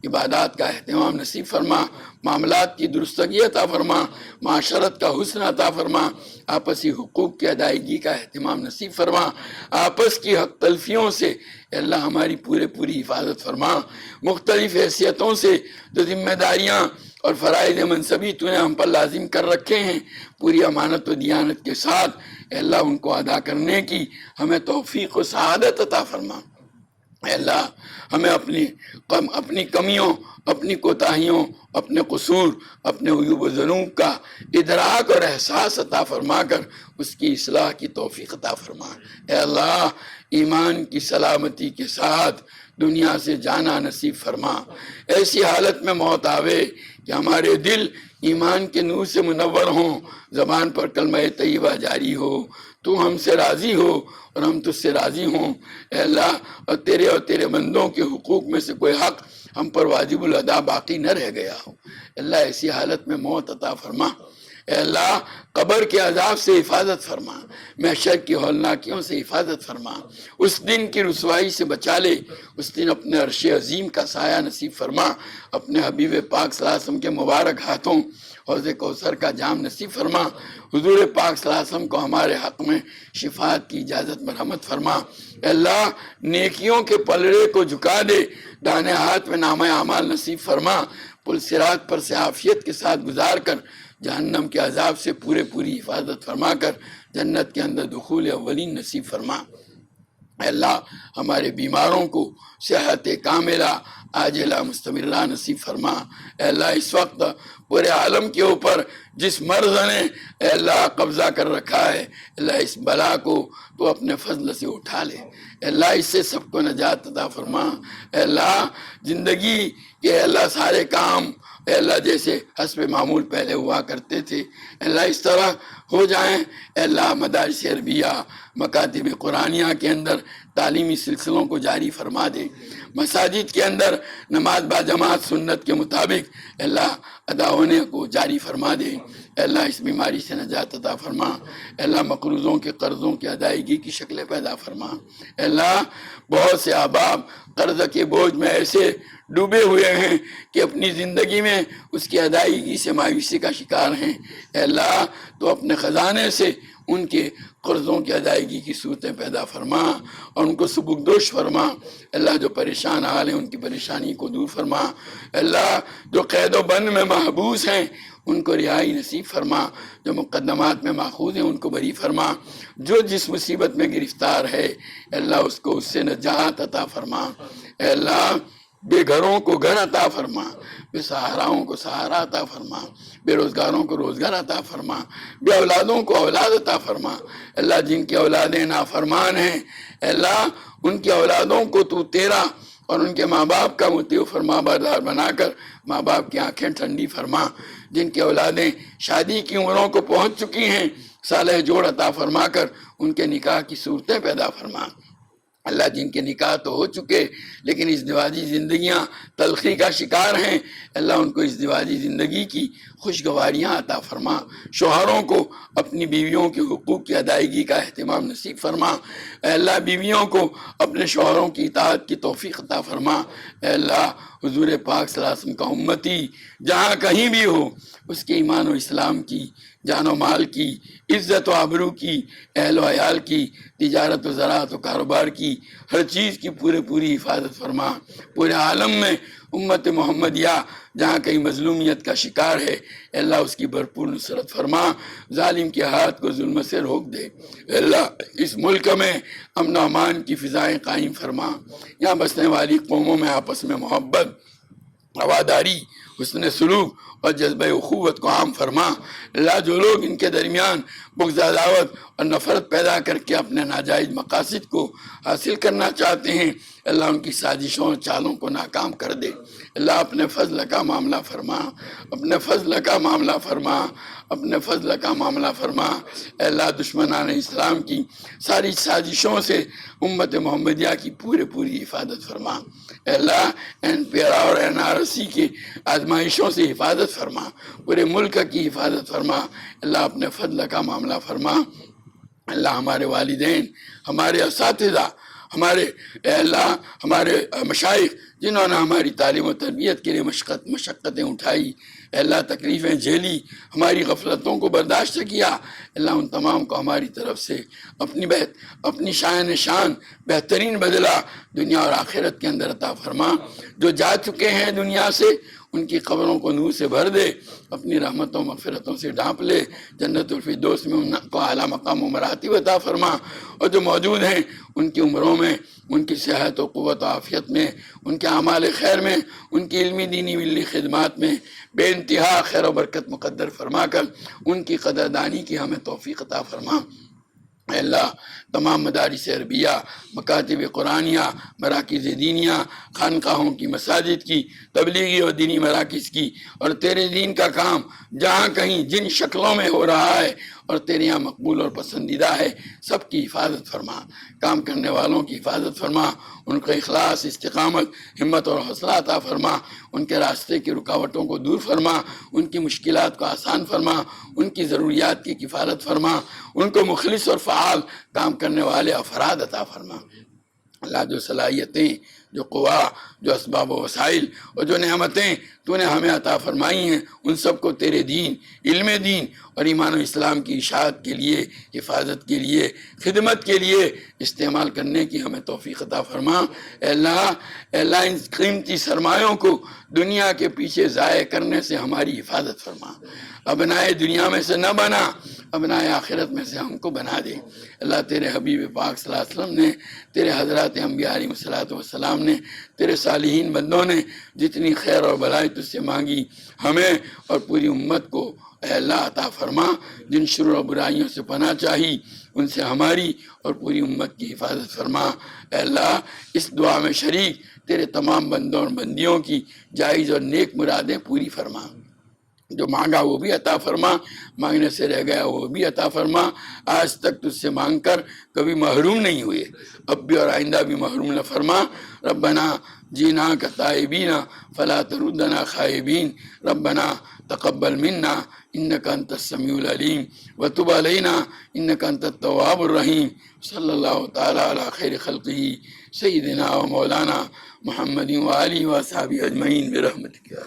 عبادات کا اہتمام نصیب فرما، معاملات کی درستگی عطا فرما، معاشرت کا حسن عطا فرما، آپسی حقوق کی ادائیگی کا اہتمام نصیب فرما، آپس کی حق تلفیوں سے اے اللہ ہماری پوری حفاظت فرما۔ مختلف حیثیتوں سے جو ذمہ داریاں اور فرائض منصبی تو نے ہم پر لازم کر رکھے ہیں، پوری امانت و دیانت کے ساتھ اے اللہ ان کو ادا کرنے کی ہمیں توفیق و سعادت عطا فرما۔ اے اللہ ہمیں اپنی کمیوں، اپنی کوتاہیوں، اپنے قصور، اپنے عیوب و ذنوب کا ادراک اور احساس عطا فرما کر اس کی اصلاح کی توفیق عطا فرما۔ اے اللہ ایمان کی سلامتی کے ساتھ دنیا سے جانا نصیب فرما۔ ایسی حالت میں موت آوے کہ ہمارے دل ایمان کے نور سے منور ہوں، زبان پر کلمہ طیبہ جاری ہو، تو ہم سے راضی ہو اور ہم تجھ سے راضی ہوں۔ اے اللہ اور تیرے بندوں کے حقوق میں سے کوئی حق ہم پر واجب الادا باقی نہ رہ گیا ہو۔ اللہ ایسی حالت میں موت عطا فرما۔ اے اللہ قبر کے عذاب سے حفاظت فرما، محشر کی ہولناکیوں سے حفاظت فرما، اس دن کی رسوائی سے بچا لے۔ اس دن اپنے عرش عظیم کا سایہ نصیب فرما، اپنے حبیب پاک صلی اللہ علیہ وسلم کے مبارک ہاتھوں حوض کوثر کا جام نصیب فرما۔ حضور پاک صلی اللہ علیہ وسلم کو ہمارے حق میں شفاعت کی اجازت مرحمت فرما۔ اے اللہ نیکیوں کے پلڑے کو جھکا دے، دانے ہاتھ میں نامہ اعمال نصیب فرما، پل صراط پر سے عافیت کے ساتھ گزار کر جہنم کے عذاب سے پوری حفاظت فرما کر جنت کے اندر دخول اولین نصیب فرما۔ اے اللہ ہمارے بیماروں کو صحت کاملہ عاجلہ مستمرہ نصیب فرما۔ اے اللہ اس وقت پورے عالم کے اوپر جس مرض نے اے اللہ قبضہ کر رکھا ہے، اللہ اس بلا کو تو اپنے فضل سے اٹھا لے۔ اے اللہ اس سے سب کو نجات عطا فرما۔ اے اللہ زندگی کے اے اللہ سارے کام اے اللہ جیسے حسب معمول پہلے ہوا کرتے تھے اے اللہ اس طرح ہو جائیں۔ اے اللہ مدارس عربیہ، مکاتب قرآنیہ کے اندر تعلیمی سلسلوں کو جاری فرما دے، مساجد کے اندر نماز با جماعت سنت کے مطابق اے اللہ ادا ہونے کو جاری فرما دے۔ اے اللہ اس بیماری سے نجات عطا فرما۔ اے اللہ مقروضوں کے قرضوں کی ادائیگی کی شکلیں پیدا فرما۔ اے اللہ بہت سے احباب قرض کے بوجھ میں ایسے ڈوبے ہوئے ہیں کہ اپنی زندگی میں اس کی ادائیگی سے مایوسی کا شکار ہیں۔ اے اللہ تو اپنے خزانے سے ان کے قرضوں کی ادائیگی کی صورتیں پیدا فرما اور ان کو سبکدوش فرما۔ اللہ جو پریشان حال ہیں ان کی پریشانی کو دور فرما۔ اللہ جو قید و بند میں محبوس ہیں ان کو رہائی نصیب فرما، جو مقدمات میں ماخوذ ہیں ان کو بری فرما، جو جس مصیبت میں گرفتار ہے اللہ اس کو اس سے نجات عطا فرما۔ اے اللہ بے گھروں کو گھر عطا فرما، بے سہاراؤں کو سہارا عطا فرما، بے روزگاروں کو روزگار عطا فرما، بے اولادوں کو اولاد عطا فرما۔ اللہ جن کی اولادیں نافرمان ہیں اے اللہ ان کی اولادوں کو تو تیرا اور ان کے ماں باپ کا مطیع فرما بردار بنا کر ماں باپ کی آنکھیں ٹھنڈی فرما۔ جن کی اولادیں شادی کی عمروں کو پہنچ چکی ہیں صالح جوڑ عطا فرما کر ان کے نکاح کی صورتیں پیدا فرما۔ اللہ جن کے نکاح تو ہو چکے لیکن ازدواجی زندگیاں تلخی کا شکار ہیں، اللہ ان کو ازدواجی زندگی کی خوشگواریاں عطا فرما، شوہروں کو اپنی بیویوں کے حقوق کی ادائیگی کا اہتمام نصیب فرما، اے اللہ بیویوں کو اپنے شوہروں کی اطاعت کی توفیق عطا فرما، اے اللہ حضور پاک صلی اللہ علیہ وسلم کا امتی جہاں کہیں بھی ہو اس کے ایمان و اسلام کی، جان و مال کی، عزت و آبرو کی، اہل و عیال کی، تجارت و زراعت و کاروبار کی، ہر چیز کی پوری حفاظت فرما، پورے عالم میں امت محمدیہ جہاں کہیں مظلومیت کا شکار ہے اے اللہ اس کی بھرپور نصرت فرما، ظالم کے ہاتھ کو ظلم سے روک دے، اے اللہ اس ملک میں امن و امان کی فضائیں قائم فرما، یہاں بسنے والی قوموں میں آپس میں محبت، رواداری، حسن سلوک اور جذبہ اخوت کو عام فرما، اللہ جو لوگ ان کے درمیان بغض عداوت اور نفرت پیدا کر کے اپنے ناجائز مقاصد کو حاصل کرنا چاہتے ہیں اللہ ان کی سازشوں اور چالوں کو ناکام کر دے، اللہ اپنے فضل کا معاملہ فرما، اپنے فضل کا معاملہ فرما، اپنے فضل کا معاملہ فرما، اے اللہ دشمنان اسلام کی ساری سازشوں سے امت محمدیہ کی پوری حفاظت فرما، اے اللہ NPR اور NRC کی آزمائشوں سے حفاظت فرما، پورے ملک کی حفاظت فرما، اللہ اپنے فضل کا معاملہ فرما، اللہ ہمارے والدین، ہمارے اساتذہ، اے اللہ ہمارے مشائخ جنہوں نے ہماری تعلیم و تربیت کے لیے مشقتیں اٹھائی، اے اللہ تکلیفیں جھیلی، ہماری غفلتوں کو برداشت کیا، اللہ ان تمام کو ہماری طرف سے اپنی شان بہترین بدلہ دنیا اور آخرت کے اندر عطا فرما، جو جا چکے ہیں دنیا سے ان کی قبروں کو نور سے بھر دے، اپنی رحمتوں مغفرتوں سے ڈھانپ لے، جنت الفردوس میں ان کو اعلیٰ مقام و مراتب عطا فرما، اور جو موجود ہیں ان کی عمروں میں، ان کی صحت و قوت و عافیت میں، ان کے اعمال خیر میں، ان کی علمی دینی ملی خدمات میں بے انتہا خیر و برکت مقدر فرما کر ان کی قدردانی کی ہمیں توفیق عطا فرما، اے اللہ تمام مدارس عربیہ، مکاتب قرآنیہ، مراکز دینیہ، خانقاہوں کی، مساجد کی، تبلیغی اور دینی مراکز کی، اور تیرے دین کا کام جہاں کہیں جن شکلوں میں ہو رہا ہے اور تیرے یہاں مقبول اور پسندیدہ ہے سب کی حفاظت فرما، کام کرنے والوں کی حفاظت فرما، ان کو اخلاص، استقامت، ہمت اور حوصلہ عطا فرما، ان کے راستے کی رکاوٹوں کو دور فرما، ان کی مشکلات کو آسان فرما، ان کی ضروریات کی کفالت فرما، ان کو مخلص اور فعال کام کرنے والے افراد عطا فرما، اللہ جو صلاحیتیں، جو قوا، جو اسباب و وسائل اور جو نعمتیں تو نے ہمیں عطا فرمائی ہیں ان سب کو تیرے دین، علم دین اور ایمان و اسلام کی اشاعت کے لیے، حفاظت کے لیے، خدمت کے لیے استعمال کرنے کی ہمیں توفیق عطا فرما، اے اللہ ان قیمتی سرمایوں کو دنیا کے پیچھے ضائع کرنے سے ہماری حفاظت فرما، ابنائے دنیا میں سے نہ بنا، ابنائے آخرت میں سے ہم کو بنا دے، اللہ تیرے حبیب پاک صلی اللہ علیہ وسلم نے، تیرے حضرات انبیاء علیہ السلام نے، تیرے صالحین بندوں نے جتنی خیر اور بلائی تجھ سے مانگی ہمیں اور پوری امت کو اے اللہ عطا فرما، جن شرور و برائیوں سے پناہ چاہی ان سے ہماری اور پوری امت کی حفاظت فرما، اے اللہ اس دعا میں شریک تیرے تمام بندوں اور بندیوں کی جائز اور نیک مرادیں پوری فرما، جو مانگا وہ بھی عطا فرما، مانگنے سے رہ گیا وہ بھی عطا فرما، آج تک تجھ سے مانگ کر کبھی محروم نہیں ہوئے، اب بھی اور آئندہ بھی محروم نہ فرما، ربنا جینا کا تائبین فلا تردنا خائبین، ربنا تقبل منا انک انت السمیع العلیم وتب علینا انک انت التواب الرحیم، صلی اللہ تعالی علی خیر خلقہ سیدنا و مولانا محمد و آلہ و صحابہ اجمعین برحمتک یا